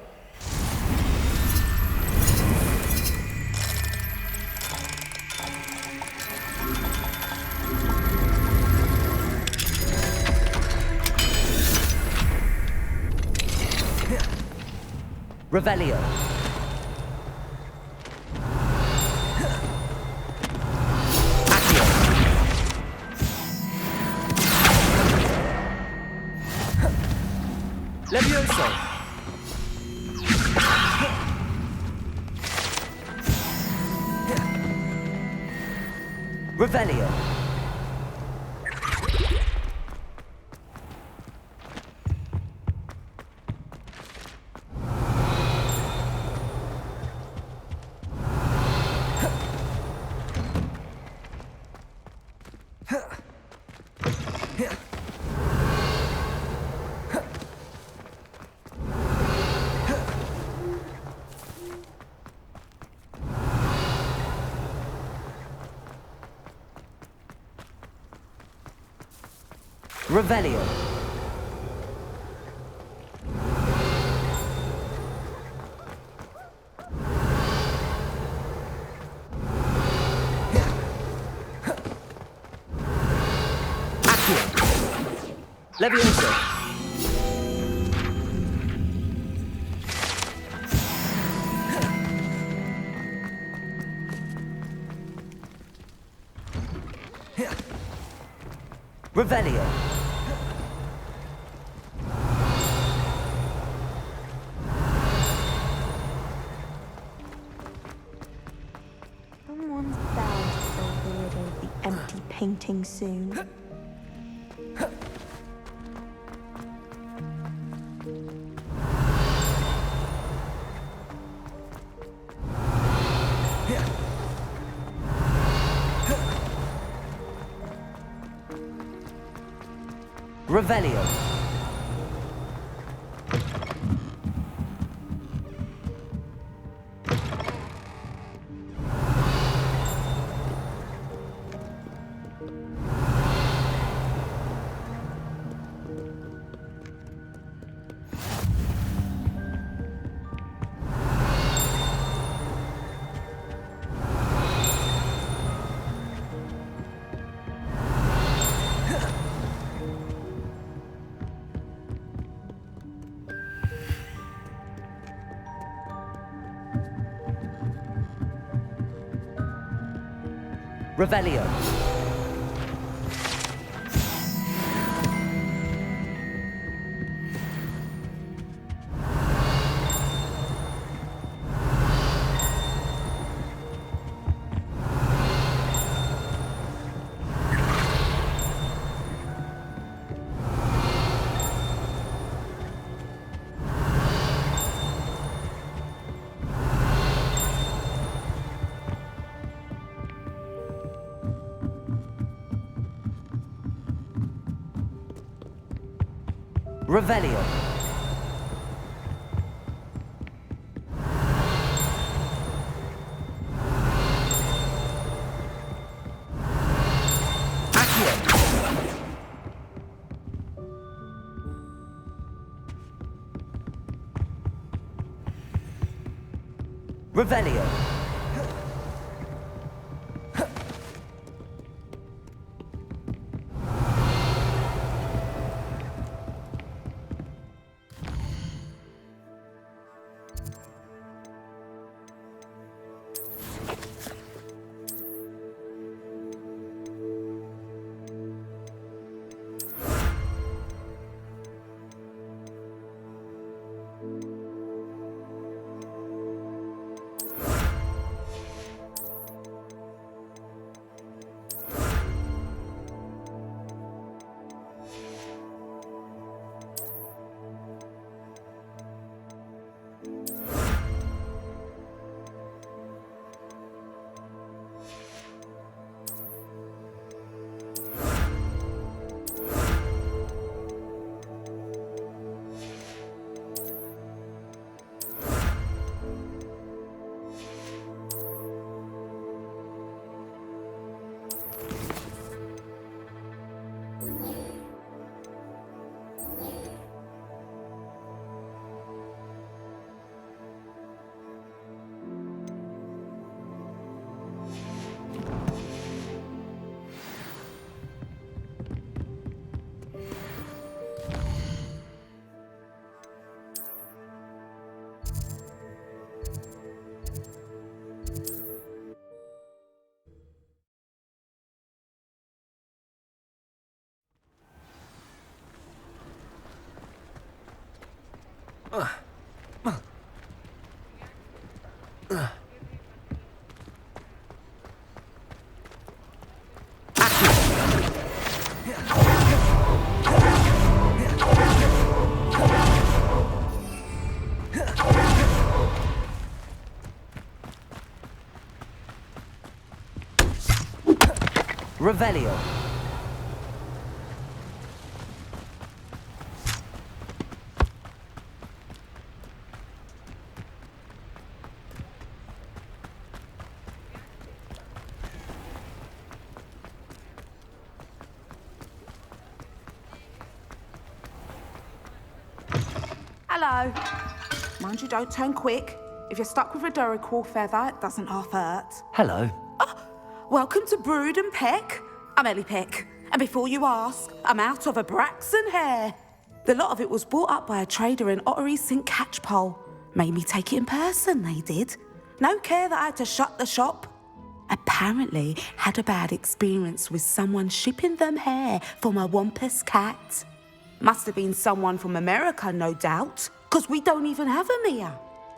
Speaker 2: Revelio. Accio. Levioso. Revelio. Revelio. Accio. Levioso. Revelio.
Speaker 11: Someone's bound to solve the riddle of the empty painting soon.
Speaker 2: Revelio. Revelio. Revelio. Accio. Revelio. Revelio.
Speaker 15: Hello. Mind you don't turn quick. If you're stuck with a Duracrawl feather, it doesn't half hurt.
Speaker 2: Hello.
Speaker 15: Welcome to Brood and Peck. I'm Ellie Peck. And before you ask, I'm out of a Braxton hair. The lot of it was bought up by a trader in Ottery St. Catchpole. Made me take it in person, they did. No care that I had to shut the shop. Apparently had a bad experience with someone shipping them hair for my Wampus cat. Must have been someone from America, no doubt, because we don't even have them here.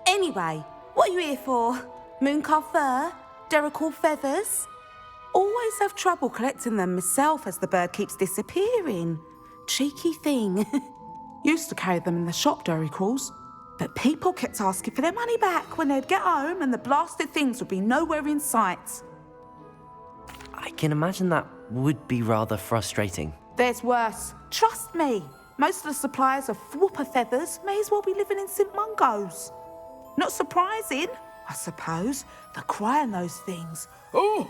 Speaker 15: Anyway, what are you here for? Mooncarved fur? Duracrawl feathers? Always have trouble collecting them myself as the bird keeps disappearing. Cheeky thing. Used to carry them in the shop, Duracrawls. But people kept asking for their money back when they'd get home and the blasted things would be nowhere in sight.
Speaker 2: I can imagine that would be rather frustrating.
Speaker 15: There's worse. Trust me. Most of the suppliers of whooper feathers may as well be living in St. Mungo's. Not surprising, I suppose, the cry on those things. Oh,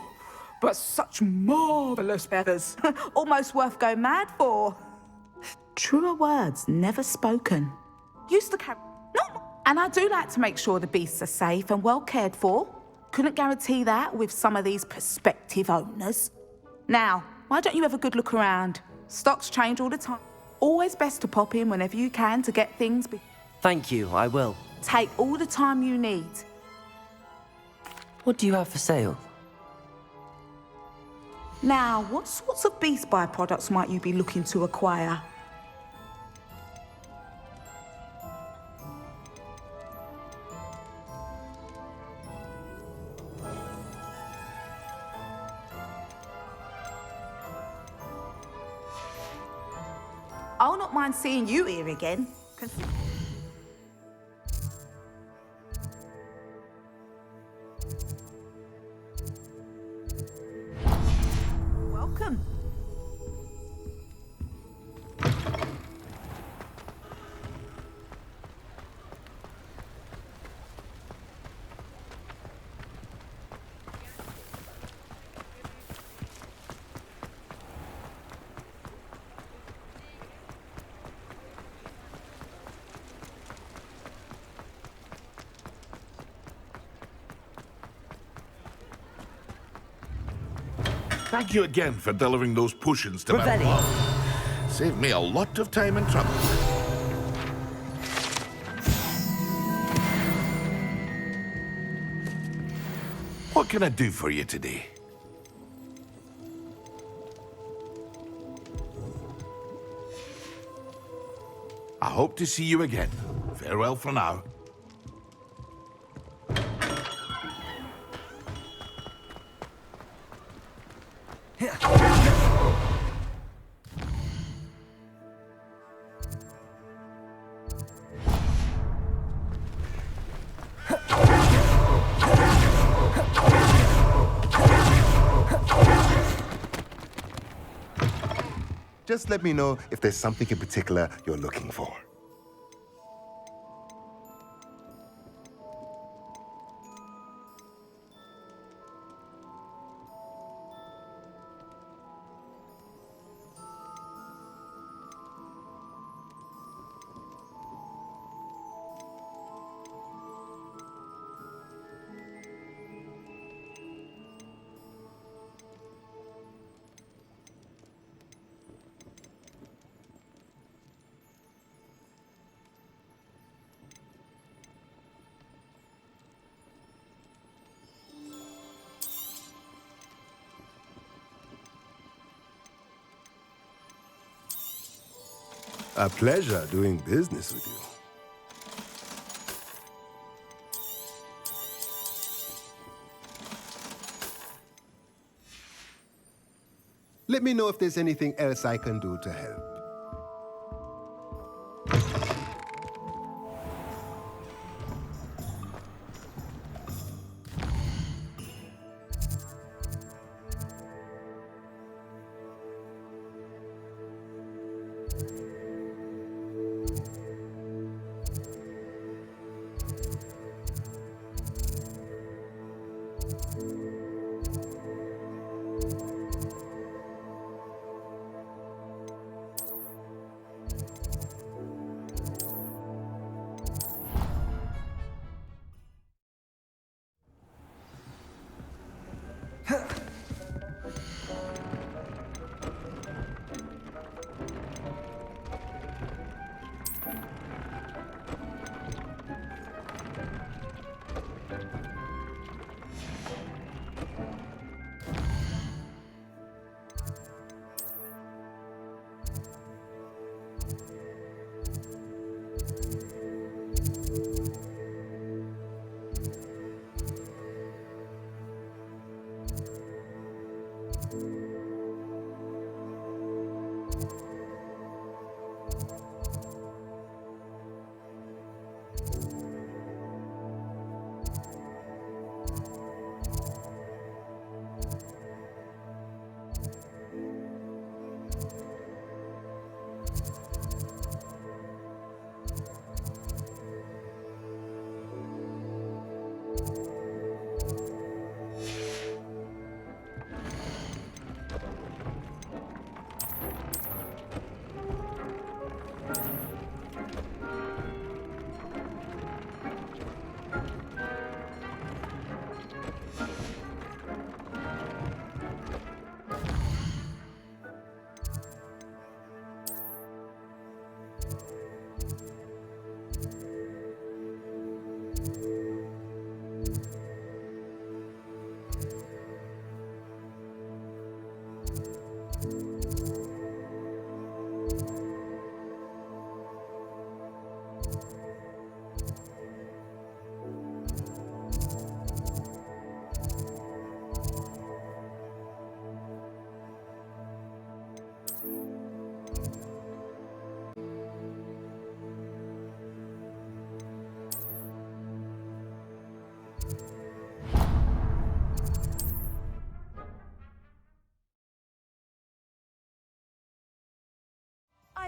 Speaker 15: but such marvellous feathers. Almost worth going mad for. Truer words never spoken. Used to carry... No, and I do like to make sure the beasts are safe and well cared for. Couldn't guarantee that with some of these prospective owners. Now, why don't you have a good look around? Stocks change all the time. Always best to pop in whenever you can to get things...
Speaker 2: Thank you, I will.
Speaker 15: Take all the time you need.
Speaker 2: What do you have for sale?
Speaker 15: Now, what sorts of beast byproducts might you be looking to acquire? I'll not mind seeing you here again. Welcome.
Speaker 16: Thank you again for delivering those potions to my
Speaker 2: Revelio.
Speaker 16: club. Saved me a lot of time and trouble. What can I do for you today? I hope to see you again. Farewell for now.
Speaker 17: Just let me know if there's something in particular you're looking for. A pleasure doing business with you. Let me know if there's anything else I can do to help.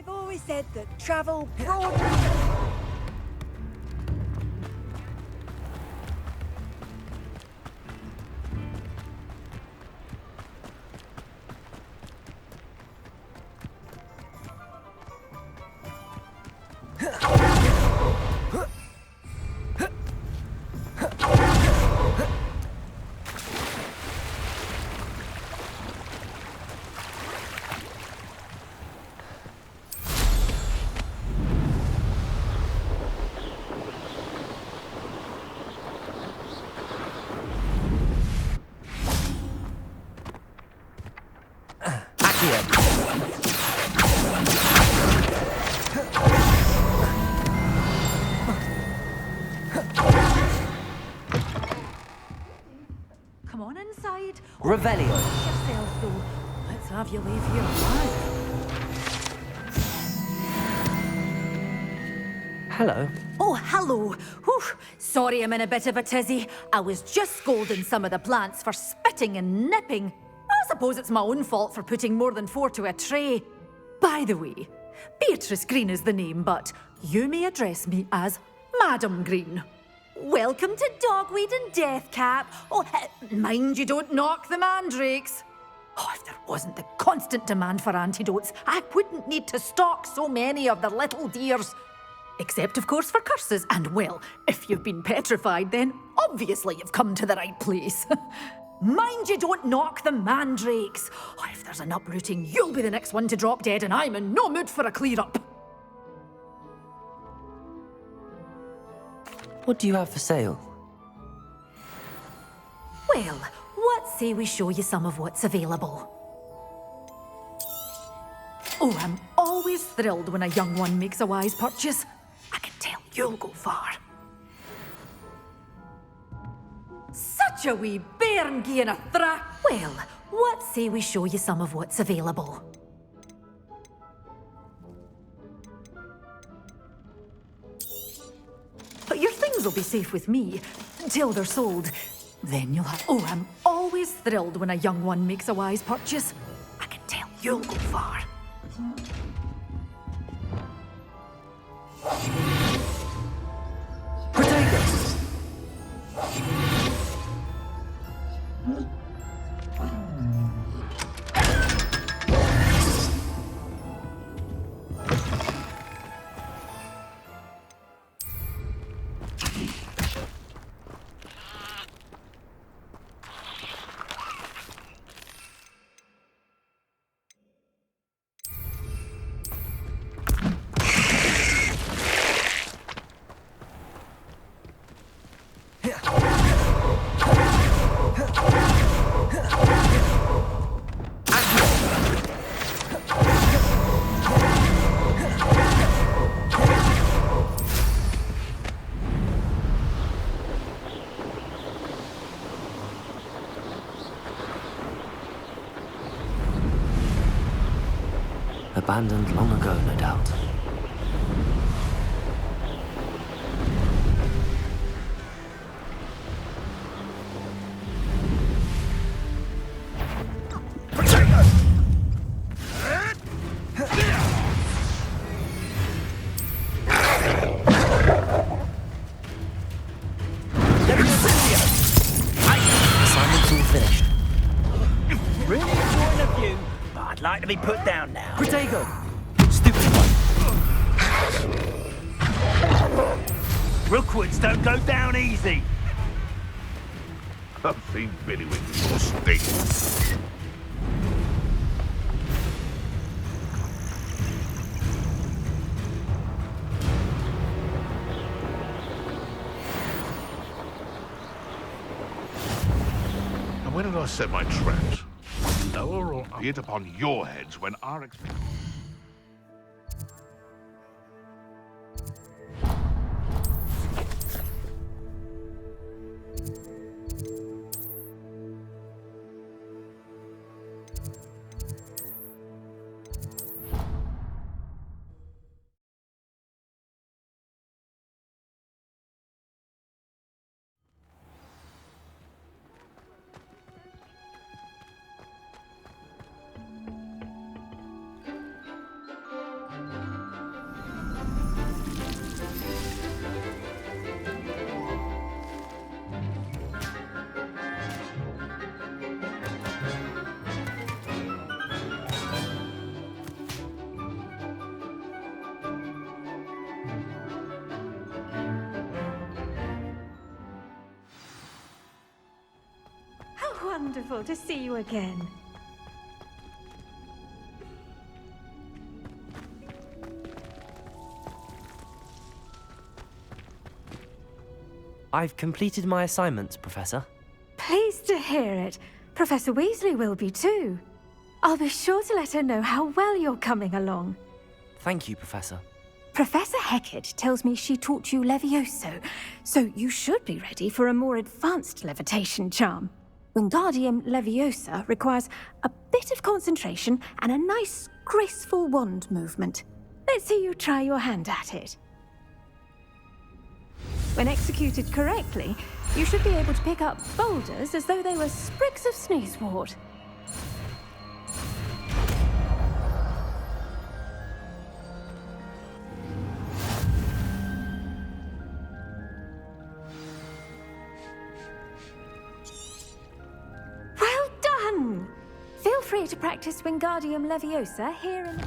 Speaker 18: I've always said that travel broadly...
Speaker 6: Come on inside.
Speaker 2: Revelio.
Speaker 6: Yourself, though. Let's have you leave here alive.
Speaker 2: Hello.
Speaker 19: Oh, hello. Whew. Sorry I'm in a bit of a tizzy. I was just scolding some of the plants for spitting and nipping. I suppose it's my own fault for putting more than 4 to a tray. By the way, Beatrice Green is the name, but you may address me as Madam Green. Welcome to Dogweed and Deathcap. Oh, mind you don't knock the mandrakes. Oh, if there wasn't the constant demand for antidotes, I wouldn't need to stock so many of the little dears. Except, of course, for curses. And, well, if you've been petrified, then obviously you've come to the right place. Mind you don't knock the mandrakes. Oh, if there's an uprooting, you'll be the next one to drop dead, and I'm in no mood for a clear-up.
Speaker 2: What do you have for sale?
Speaker 19: Well, what say we show you some of what's available? Oh, I'm always thrilled when a young one makes a wise purchase. I can tell you'll go far. Such a wee bairn gieing a thra. Well, what say we show you some of what's available? But your things will be safe with me until they're sold. Then you'll have... Oh, I'm always thrilled when a young one makes a wise purchase. I can tell you'll go far.
Speaker 2: Potatoes! Abandoned long ago, no doubt. Assignment's all finished.
Speaker 12: Really enjoying the view, but I'd like to be put down now.
Speaker 2: Protego! Stupid one.
Speaker 12: Rookwoods don't go down easy.
Speaker 16: I've seen Billy with your state. And when did I set my traps? Lower or be it upon your heads when our
Speaker 20: Wonderful to see you again.
Speaker 2: I've completed my assignments, Professor.
Speaker 20: Pleased to hear it. Professor Weasley will be too. I'll be sure to let her know how well you're coming along.
Speaker 2: Thank you, Professor.
Speaker 20: Professor Hecat tells me she taught you Levioso, so you should be ready for a more advanced levitation charm. Wingardium Leviosa requires a bit of concentration and a nice, graceful wand movement. Let's see you try your hand at it. When executed correctly, you should be able to pick up boulders as though they were sprigs of sneezewort. Well done! Feel free to practice Wingardium Leviosa here in...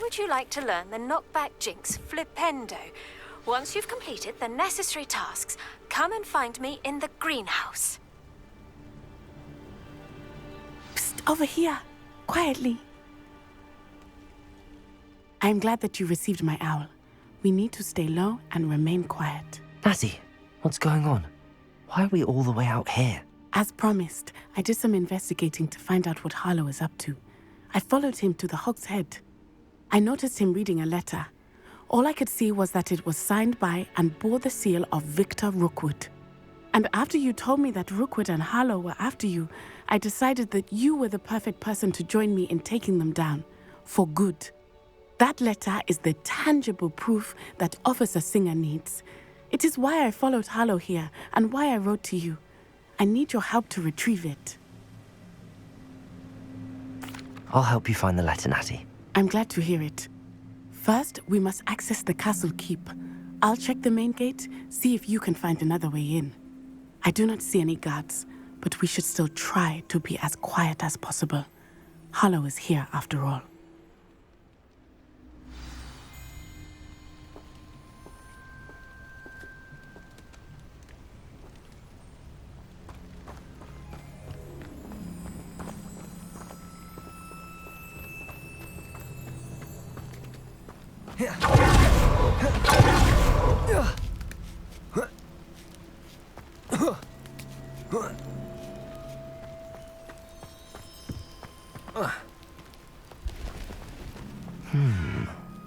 Speaker 21: Would you like to learn the knockback jinx flipendo? Once you've completed the necessary tasks, come and find me in the greenhouse.
Speaker 15: Psst, over here, quietly. I'm glad that you received my owl. We need to stay low and remain quiet.
Speaker 2: Natty, what's going on? Why are we all the way out here?
Speaker 15: As promised, I did some investigating to find out what Harlow is up to. I followed him to the Hog's Head. I noticed him reading a letter. All I could see was that it was signed by and bore the seal of Victor Rookwood. And after you told me that Rookwood and Harlow were after you, I decided that you were the perfect person to join me in taking them down. For good. That letter is the tangible proof that Officer Singer needs. It is why I followed Harlow here and why I wrote to you. I need your help to retrieve it.
Speaker 2: I'll help you find the letter, Natty.
Speaker 15: I'm glad to hear it. First, we must access the castle keep. I'll check the main gate, see if you can find another way in. I do not see any guards, but we should still try to be as quiet as possible. Harlow is here after all.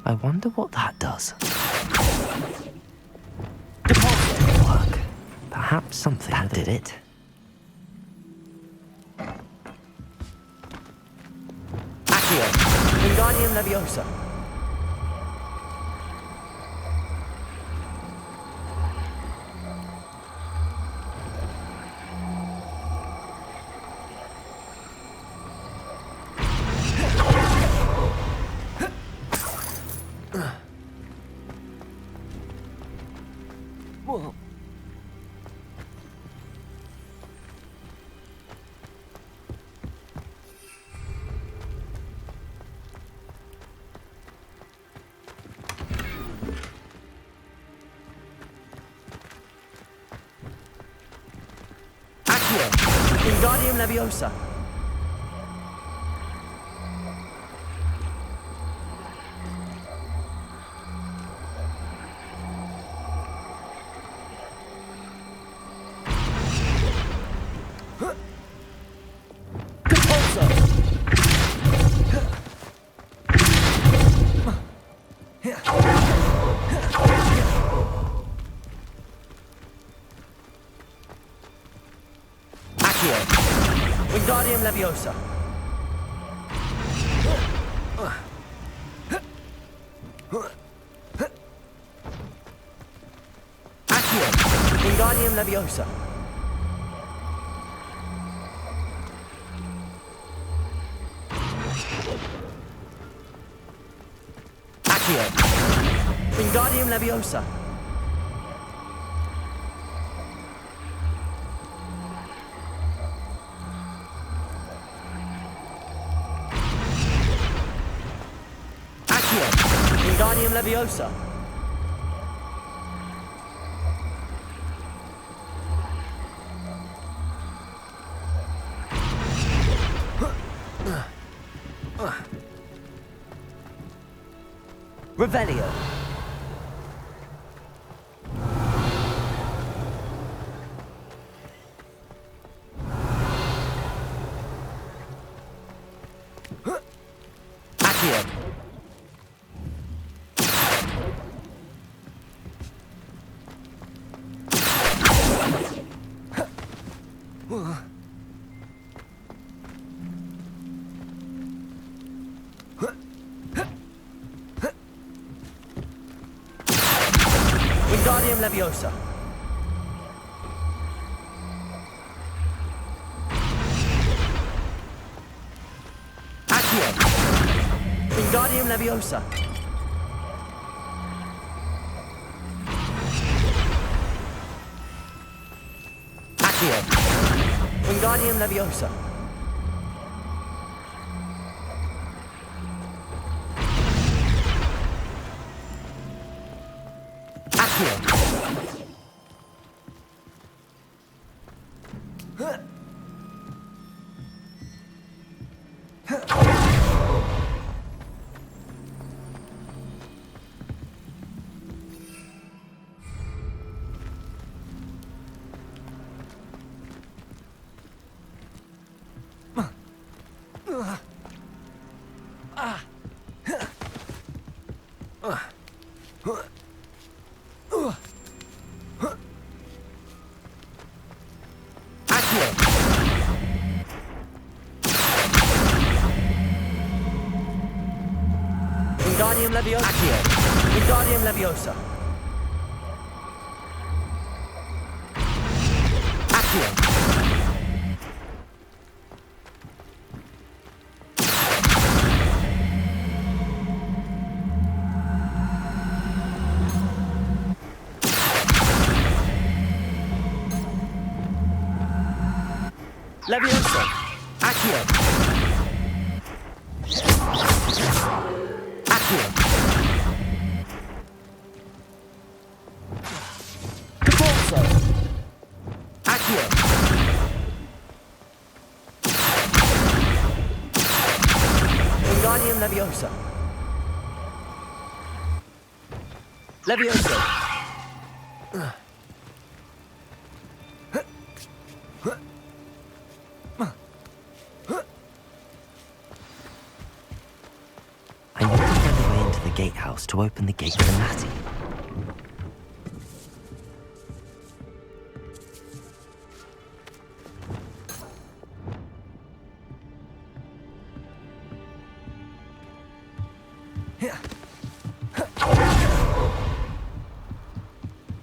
Speaker 2: I wonder what that does. Deposit didn't work. Perhaps something that did it.
Speaker 5: Accio, Wingardium Leviosa. Accio! Wingardium Leviosa! Wingardium Leviosa. Accio. Wingardium Leviosa. Accio. Wingardium Leviosa. Wingardium Leviosa. Revelio. Accio. Wingardium Leviosa. Accio. Wingardium Leviosa. Accio. Wingardium Leviosa. Accio. Wingardium Leviosa. Accio. Wingardium Leviosa. Accio. Leviosa. Accio. Accio. Repulso. Accio. Wingardium Leviosa. Leviosa.
Speaker 2: I need to find a way into the gatehouse to open the gate to Natty.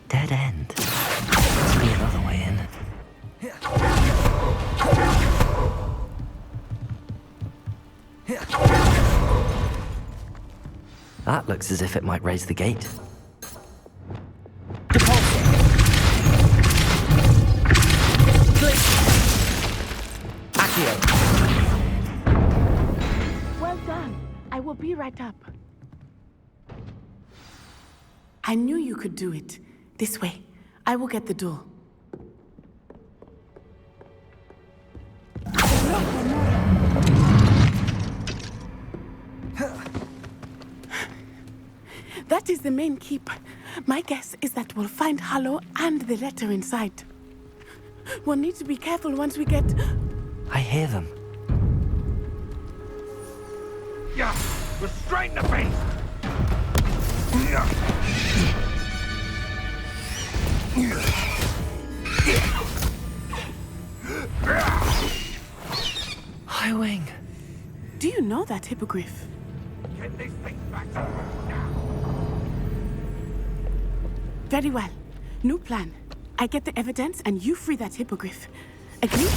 Speaker 2: Dead end. Must be another way in. That looks as if it might raise the gate.
Speaker 5: Accio.
Speaker 15: Well done. I will be right up. I knew you could do it. This way. I will get the door. is the main keep. My guess is that we'll find Hollow and the letter inside. We'll need to be careful once we get...
Speaker 2: I hear them.
Speaker 16: Yeah, restrain the beast!
Speaker 2: Highwing.
Speaker 15: Do you know that hippogriff?
Speaker 16: Get these things back to
Speaker 15: Very well. New plan. I get the evidence and you free that hippogriff. Agree?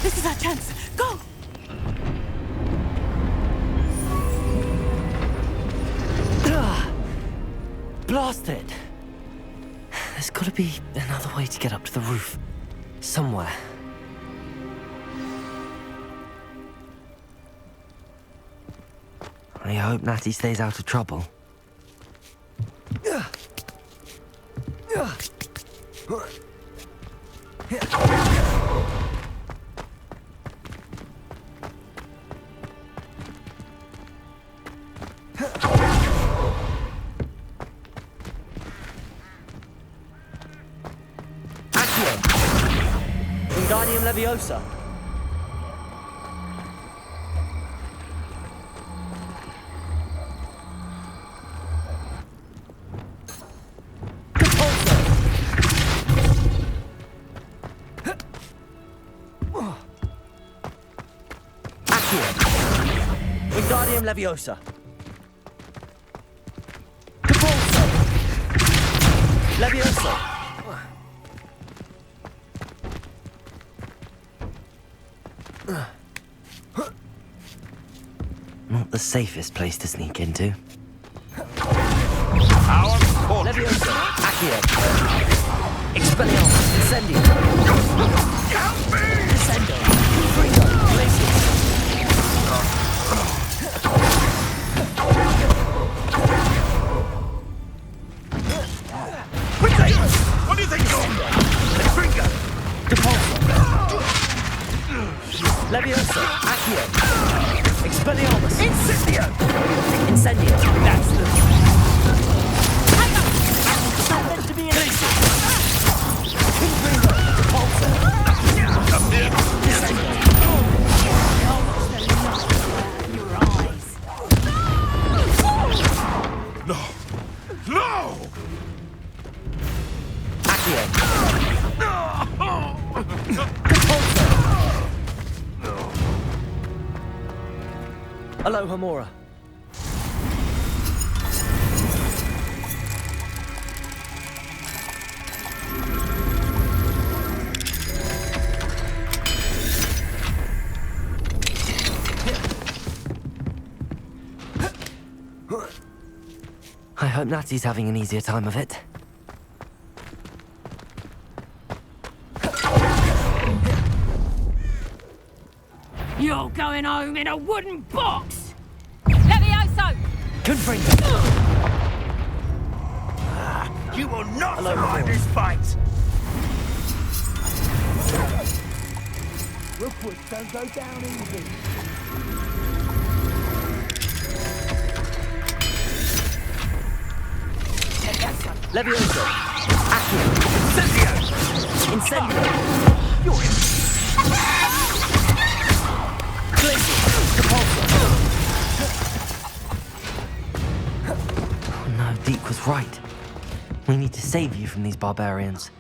Speaker 15: This is our chance. Go!
Speaker 2: Blast it! There's gotta be another way to get up to the roof. Somewhere. I hope Natty stays out of trouble.
Speaker 5: Wingardium Leviosa. Wingardium Leviosa. Repulsor. Leviosa.
Speaker 2: Not the safest place to sneak into.
Speaker 5: Leviosa. Accio. Expelliarmus. Incendio. Descendo. Fringo. Glacius.
Speaker 16: What do you think you're? Finger!
Speaker 5: Depulso. Leviosa. Accio. Expelliarmus.
Speaker 16: Incendio!
Speaker 5: Incendio. That's the... Not meant to be an ace. Fringo. Depulso. Descendo.
Speaker 16: No! No!
Speaker 5: Aloha Mora.
Speaker 2: I hope Natty's having an easier time of it.
Speaker 7: You're going home in a wooden box! Levioso!
Speaker 5: Confringo!
Speaker 16: You will not survive this fight!
Speaker 12: Rookwood, don't go down easy.
Speaker 5: Levioso. Accio. Incendio. Incendio. You're in. Glacius. Depulso.
Speaker 2: Oh no, Deek was right. We need to save you from these barbarians.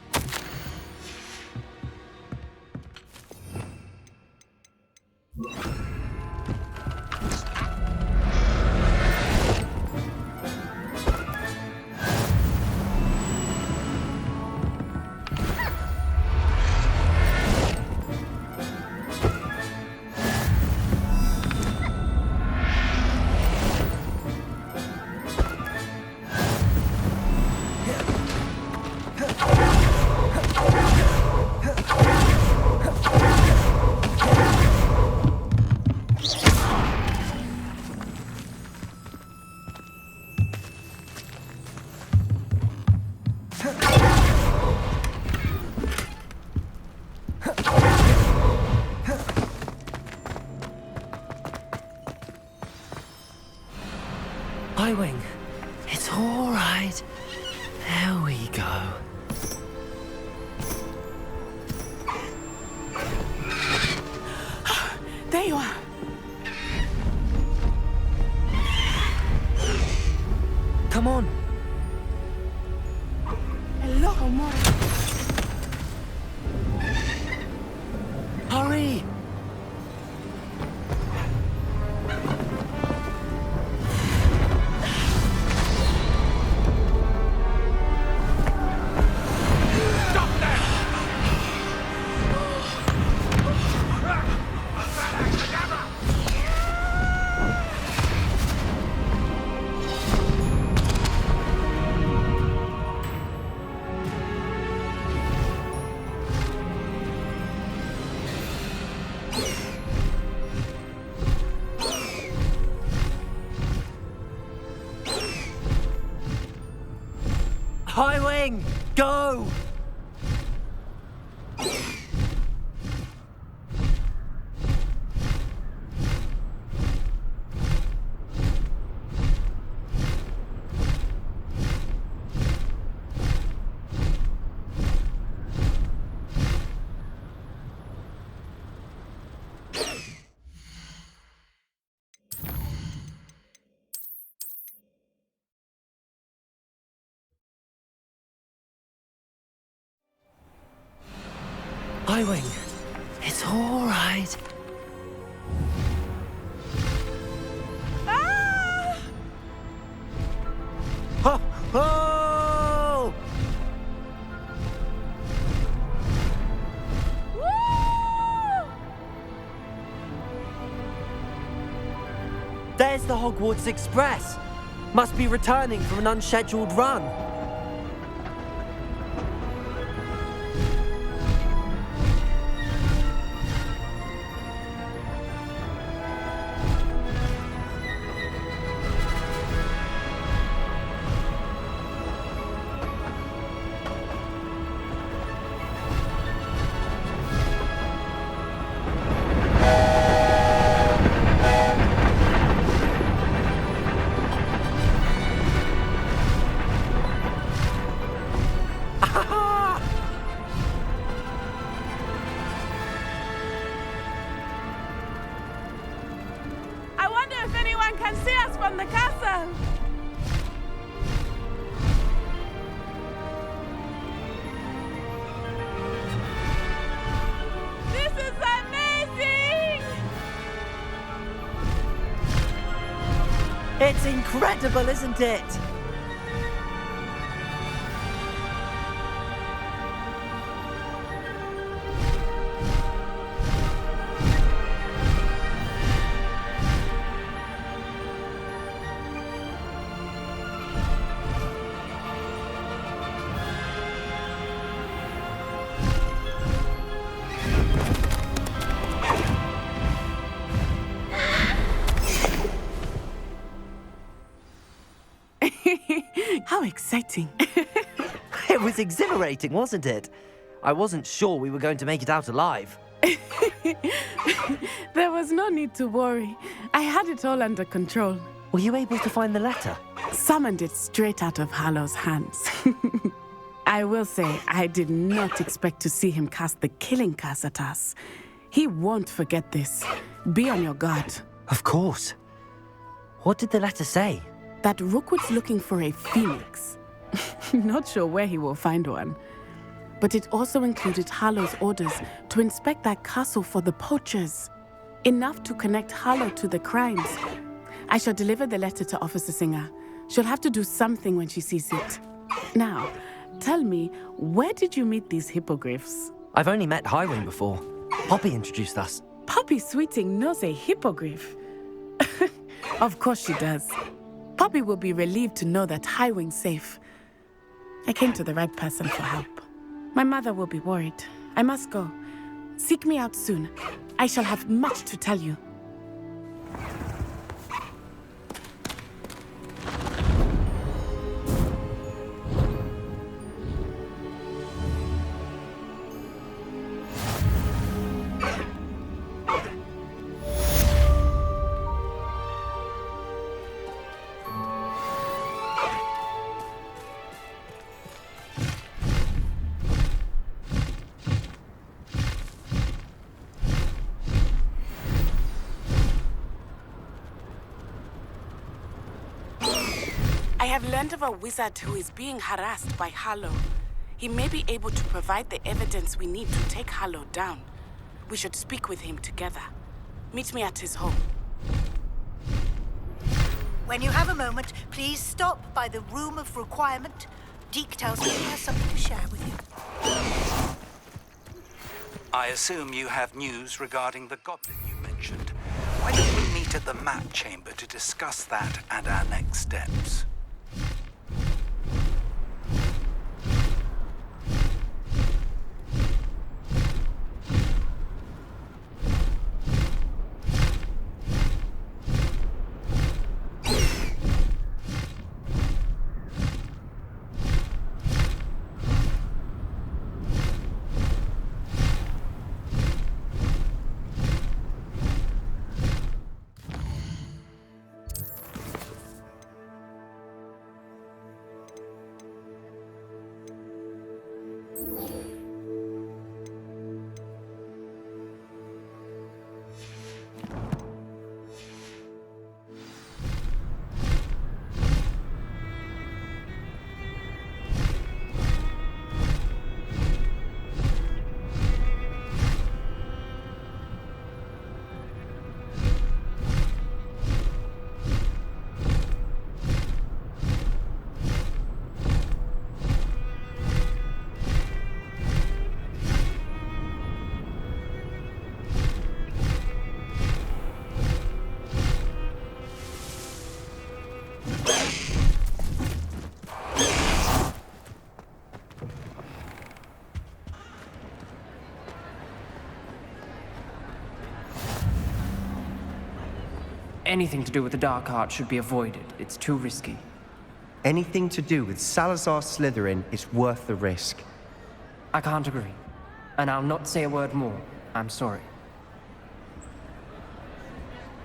Speaker 2: Highwing, it's all right.
Speaker 15: there you are.
Speaker 2: Come on.
Speaker 15: Hello, more.
Speaker 2: Hurry! Highwing, go! Highwing, it's all right.
Speaker 15: Ah!
Speaker 2: Ho, ho!
Speaker 15: Woo!
Speaker 2: There's the Hogwarts Express. Must be returning from an unscheduled run.
Speaker 15: I wonder if anyone can see us from the castle. This is amazing!
Speaker 2: It's incredible, isn't it?
Speaker 15: How exciting.
Speaker 2: It was exhilarating, wasn't it? I wasn't sure we were going to make it out alive.
Speaker 15: There was no need to worry. I had it all under control.
Speaker 2: Were you able to find the letter?
Speaker 15: Summoned it straight out of Hallow's hands. I will say, I did not expect to see him cast the killing curse at us. He won't forget this. Be on your guard.
Speaker 2: Of course. What did the letter say?
Speaker 15: That Rookwood's looking for a phoenix. Not sure where he will find one. But it also included Hallow's orders to inspect that castle for the poachers. Enough to connect Hallow to the crimes. I shall deliver the letter to Officer Singer. She'll have to do something when she sees it. Now, tell me, where did you meet these hippogriffs?
Speaker 2: I've only met Highwing before. Poppy introduced us.
Speaker 15: Poppy Sweeting knows a hippogriff. Of course she does. Poppy will be relieved to know that Highwing's safe. I came to the right person for help. My mother will be worried. I must go. Seek me out soon. I shall have much to tell you.
Speaker 10: I have learned of a wizard who is being harassed by Hallow. He may be able to provide the evidence we need to take Hallow down. We should speak with him together. Meet me at his home.
Speaker 22: When you have a moment, please stop by the Room of Requirement. Deek tells me he has something to share with you.
Speaker 23: I assume you have news regarding the goblin you mentioned. Why don't we meet at the map chamber to discuss that and our next steps?
Speaker 14: Anything to do with the dark art should be avoided. It's too risky.
Speaker 8: Anything to do with Salazar Slytherin is worth the risk.
Speaker 14: I can't agree. And I'll not say a word more. I'm sorry.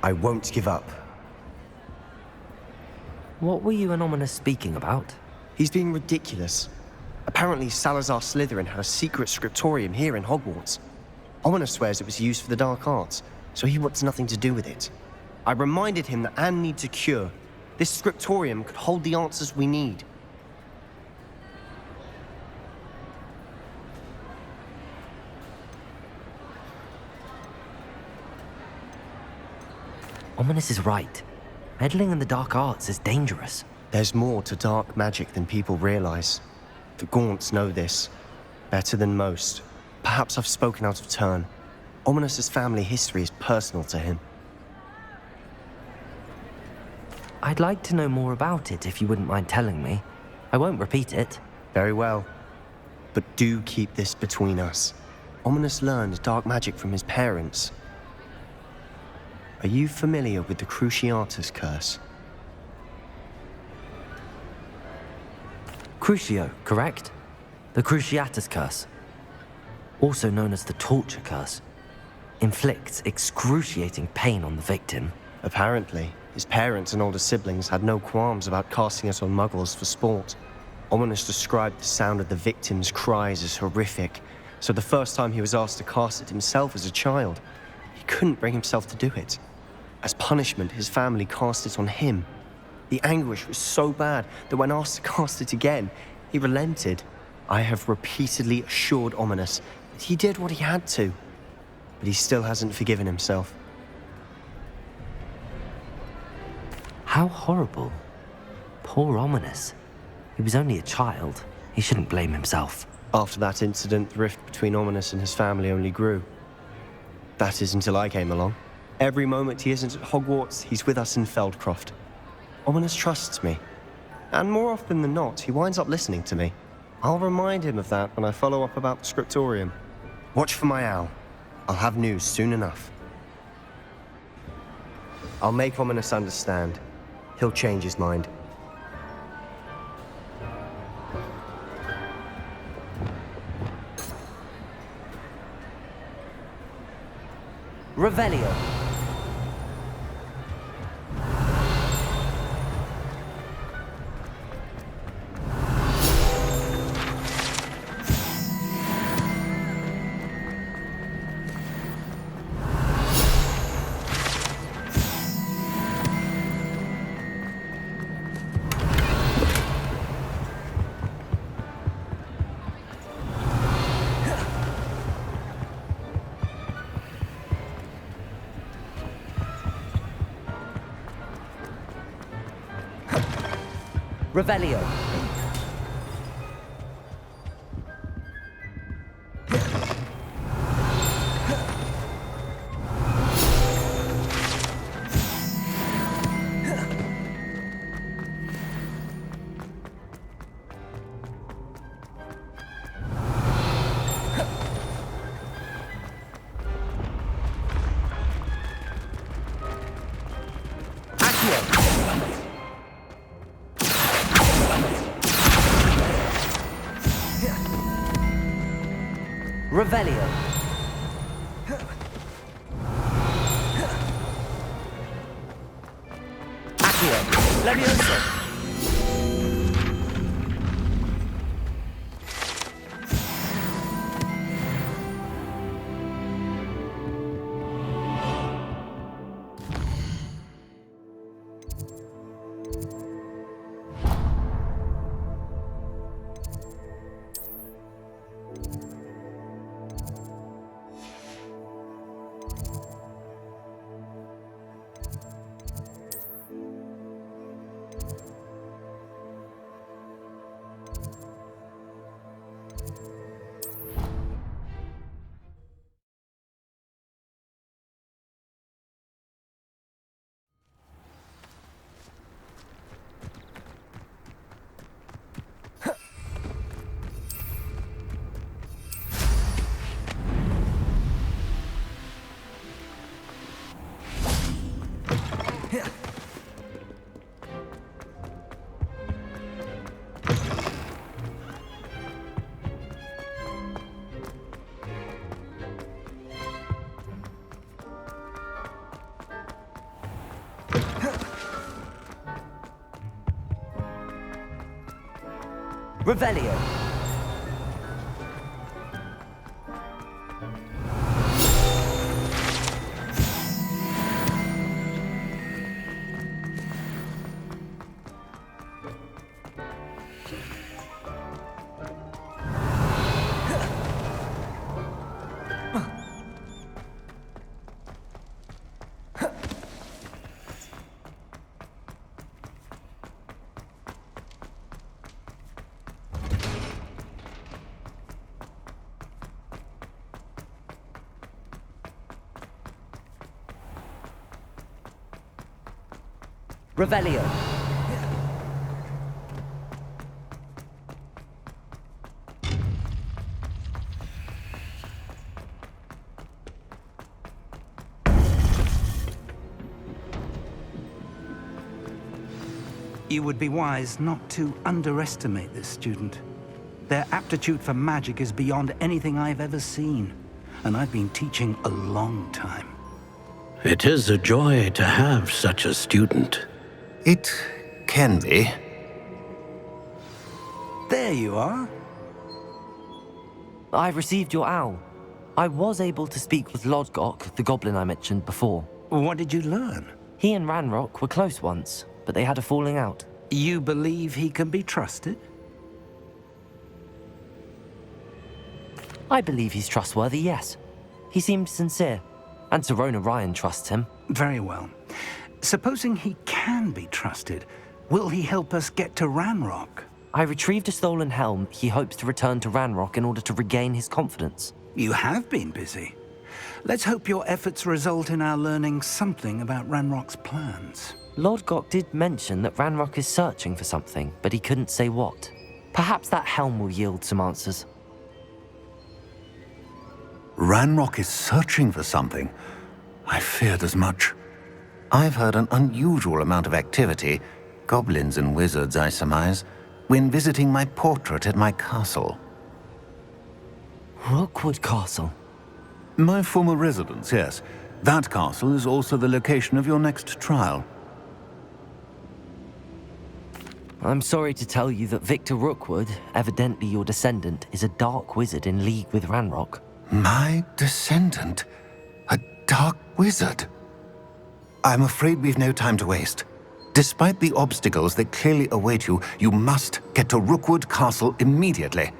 Speaker 8: I won't give up.
Speaker 2: What were you and Ominous speaking about?
Speaker 8: He's being ridiculous. Apparently Salazar Slytherin had a secret scriptorium here in Hogwarts. Ominous swears it was used for the dark arts, so he wants nothing to do with it. I reminded him that Anne needs a cure. This scriptorium could hold the answers we need.
Speaker 2: Ominous is right. Meddling in the dark arts is dangerous.
Speaker 8: There's more to dark magic than people realize. The Gaunts know this. Better than most. Perhaps I've spoken out of turn. Ominous's family history is personal to him.
Speaker 2: I'd like to know more about it if you wouldn't mind telling me. I won't repeat it.
Speaker 8: Very well. But do keep this between us. Ominous learned dark magic from his parents. Are you familiar with the Cruciatus curse?
Speaker 2: Crucio, correct? The Cruciatus curse. Also known as the torture curse. Inflicts excruciating pain on the victim.
Speaker 8: Apparently. His parents and older siblings had no qualms about casting it on muggles for sport. Ominous described the sound of the victim's cries as horrific, so the first time he was asked to cast it himself as a child, he couldn't bring himself to do it. As punishment, his family cast it on him. The anguish was so bad that when asked to cast it again, he relented. I have repeatedly assured Ominous that he did what he had to, but he still hasn't forgiven himself.
Speaker 2: How horrible. Poor Ominous. He was only a child. He shouldn't blame himself.
Speaker 8: After that incident, the rift between Ominous and his family only grew. That is until I came along. Every moment he isn't at Hogwarts, he's with us in Feldcroft. Ominous trusts me. And more often than not, he winds up listening to me. I'll remind him of that when I follow up about the scriptorium. Watch for my owl. I'll have news soon enough. I'll make Ominous understand. He'll change his mind.
Speaker 2: Revelio. Revelio. Revelio. Accio. Levioso. Revelio. Revelio.
Speaker 23: You would be wise not to underestimate this student. Their aptitude for magic is beyond anything I've ever seen, and I've been teaching a long time.
Speaker 1: It is a joy to have such a student.
Speaker 4: It can be.
Speaker 23: There you are.
Speaker 2: I received your owl. I was able to speak with Lodgok, the goblin I mentioned before.
Speaker 23: What did you learn?
Speaker 2: He and Ranrok were close once, but they had a falling out.
Speaker 23: You believe he can be trusted?
Speaker 2: I believe he's trustworthy, yes. He seemed sincere, and Serona Ryan trusts him.
Speaker 23: Very well. Supposing he can be trusted, will he help us get to Ranrok?
Speaker 2: I retrieved a stolen helm. He hopes to return to Ranrok in order to regain his confidence.
Speaker 23: You have been busy. Let's hope your efforts result in our learning something about Ranrock's plans.
Speaker 2: Lodgok did mention that Ranrok is searching for something, but he couldn't say what. Perhaps that helm will yield some answers.
Speaker 4: Ranrok is searching for something. I feared as much. I've heard an unusual amount of activity, goblins and wizards, I surmise, when visiting my portrait at my castle.
Speaker 2: Rookwood Castle?
Speaker 4: My former residence, yes. That castle is also the location of your next trial.
Speaker 2: I'm sorry to tell you that Victor Rookwood, evidently your descendant, is a dark wizard in league with Ranrok.
Speaker 4: My descendant? A dark wizard? I'm afraid we've no time to waste. Despite the obstacles that clearly await you, you must get to Rookwood Castle immediately.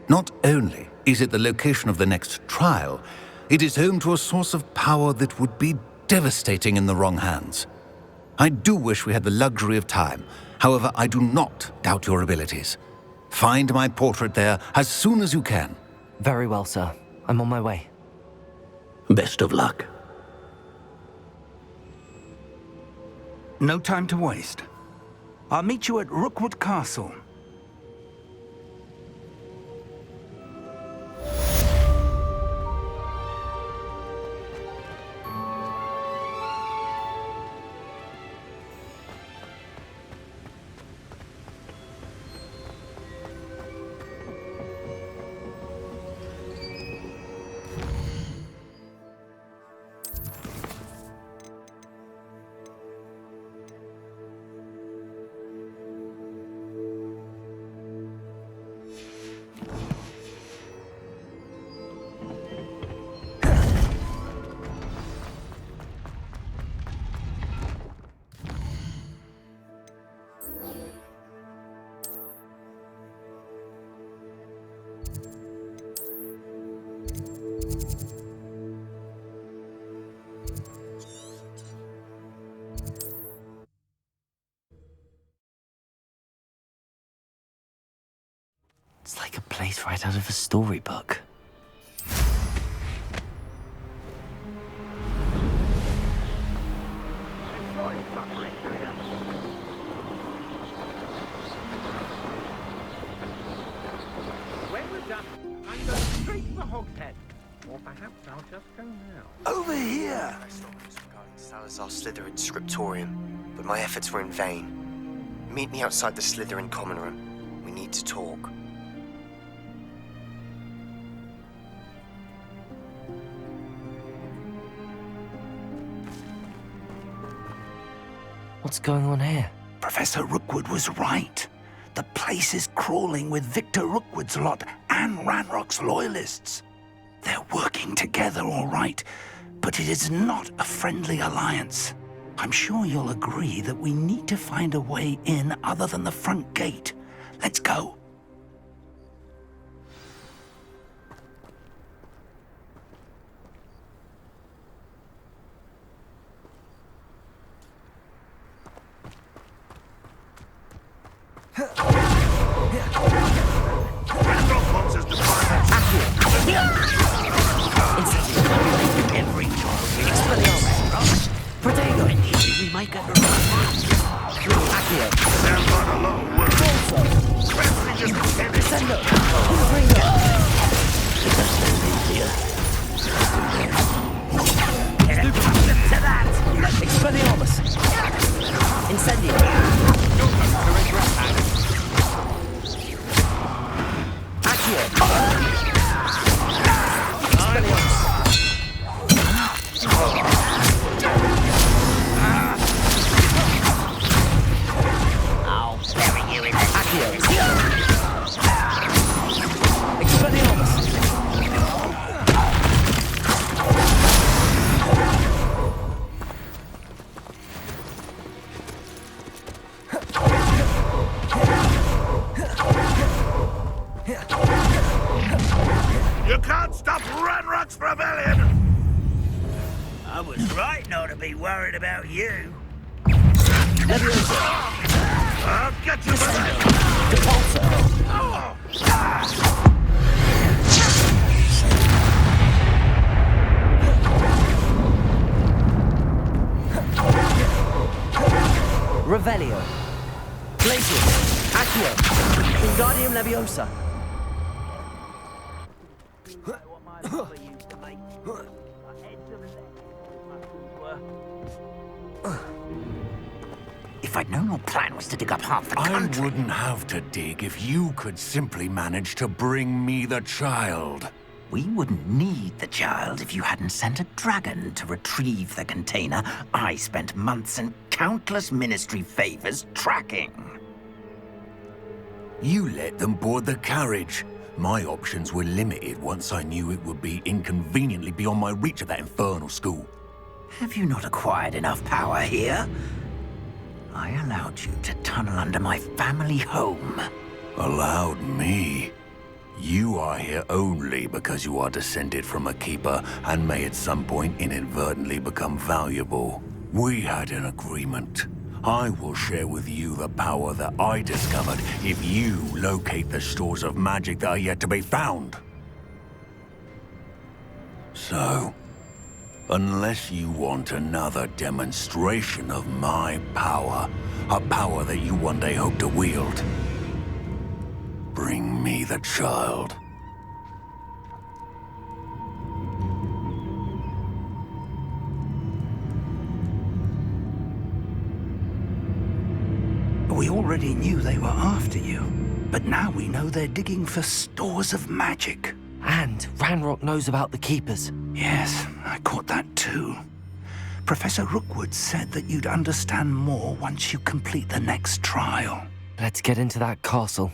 Speaker 4: Not only is it the location of the next trial, it is home to a source of power that would be devastating in the wrong hands. I do wish we had the luxury of time, However, I do not doubt your abilities. Find my portrait there as soon as you can.
Speaker 2: Very well, sir. I'm on my way.
Speaker 1: Best of luck.
Speaker 23: No time to waste. I'll meet you at Rookwood Castle.
Speaker 2: It's like a place right out of a storybook.
Speaker 5: When we're done, I'm going straight for Hogshead. Or perhaps I'll just go now.
Speaker 23: Over here!
Speaker 8: I stopped regarding Salazar Slytherin's scriptorium, but my efforts were in vain. Meet me outside the Slytherin common room. We need to talk.
Speaker 2: What's going on here?
Speaker 23: Professor Rookwood was right. The place is crawling with Victor Rookwood's lot and Ranrock's loyalists. They're working together, all right, but it is not a friendly alliance. I'm sure you'll agree that we need to find a way in other than the front gate. Let's go.
Speaker 12: You can't stop Ranrock's rebellion! I was right not to be worried about you. I'll get you for that!
Speaker 2: Revelio. Glacius. Accio. Wingardium Leviosa.
Speaker 12: If I'd known your plan was to dig up half the country...
Speaker 4: I wouldn't have to dig if you could simply manage to bring me the child.
Speaker 12: We wouldn't need the child if you hadn't sent a dragon to retrieve the container I spent months and countless ministry favors tracking.
Speaker 4: You let them board the carriage. My options were limited once I knew it would be inconveniently beyond my reach at that infernal school.
Speaker 12: Have you not acquired enough power here? I allowed you to tunnel under my family home.
Speaker 4: Allowed me? You are here only because you are descended from a keeper and may at some point inadvertently become valuable. We had an agreement.
Speaker 3: I will share with you the power that I discovered if you locate the stores of magic that are yet to be found. So, unless you want another demonstration of my power, a power that you one day hope to wield, bring me the child.
Speaker 23: We already knew they were after you, but now we know they're digging for stores of magic.
Speaker 2: And Ranrok knows about the Keepers.
Speaker 23: Yes, I caught that too. Professor Rookwood said that you'd understand more once you complete the next trial.
Speaker 2: Let's get into that castle.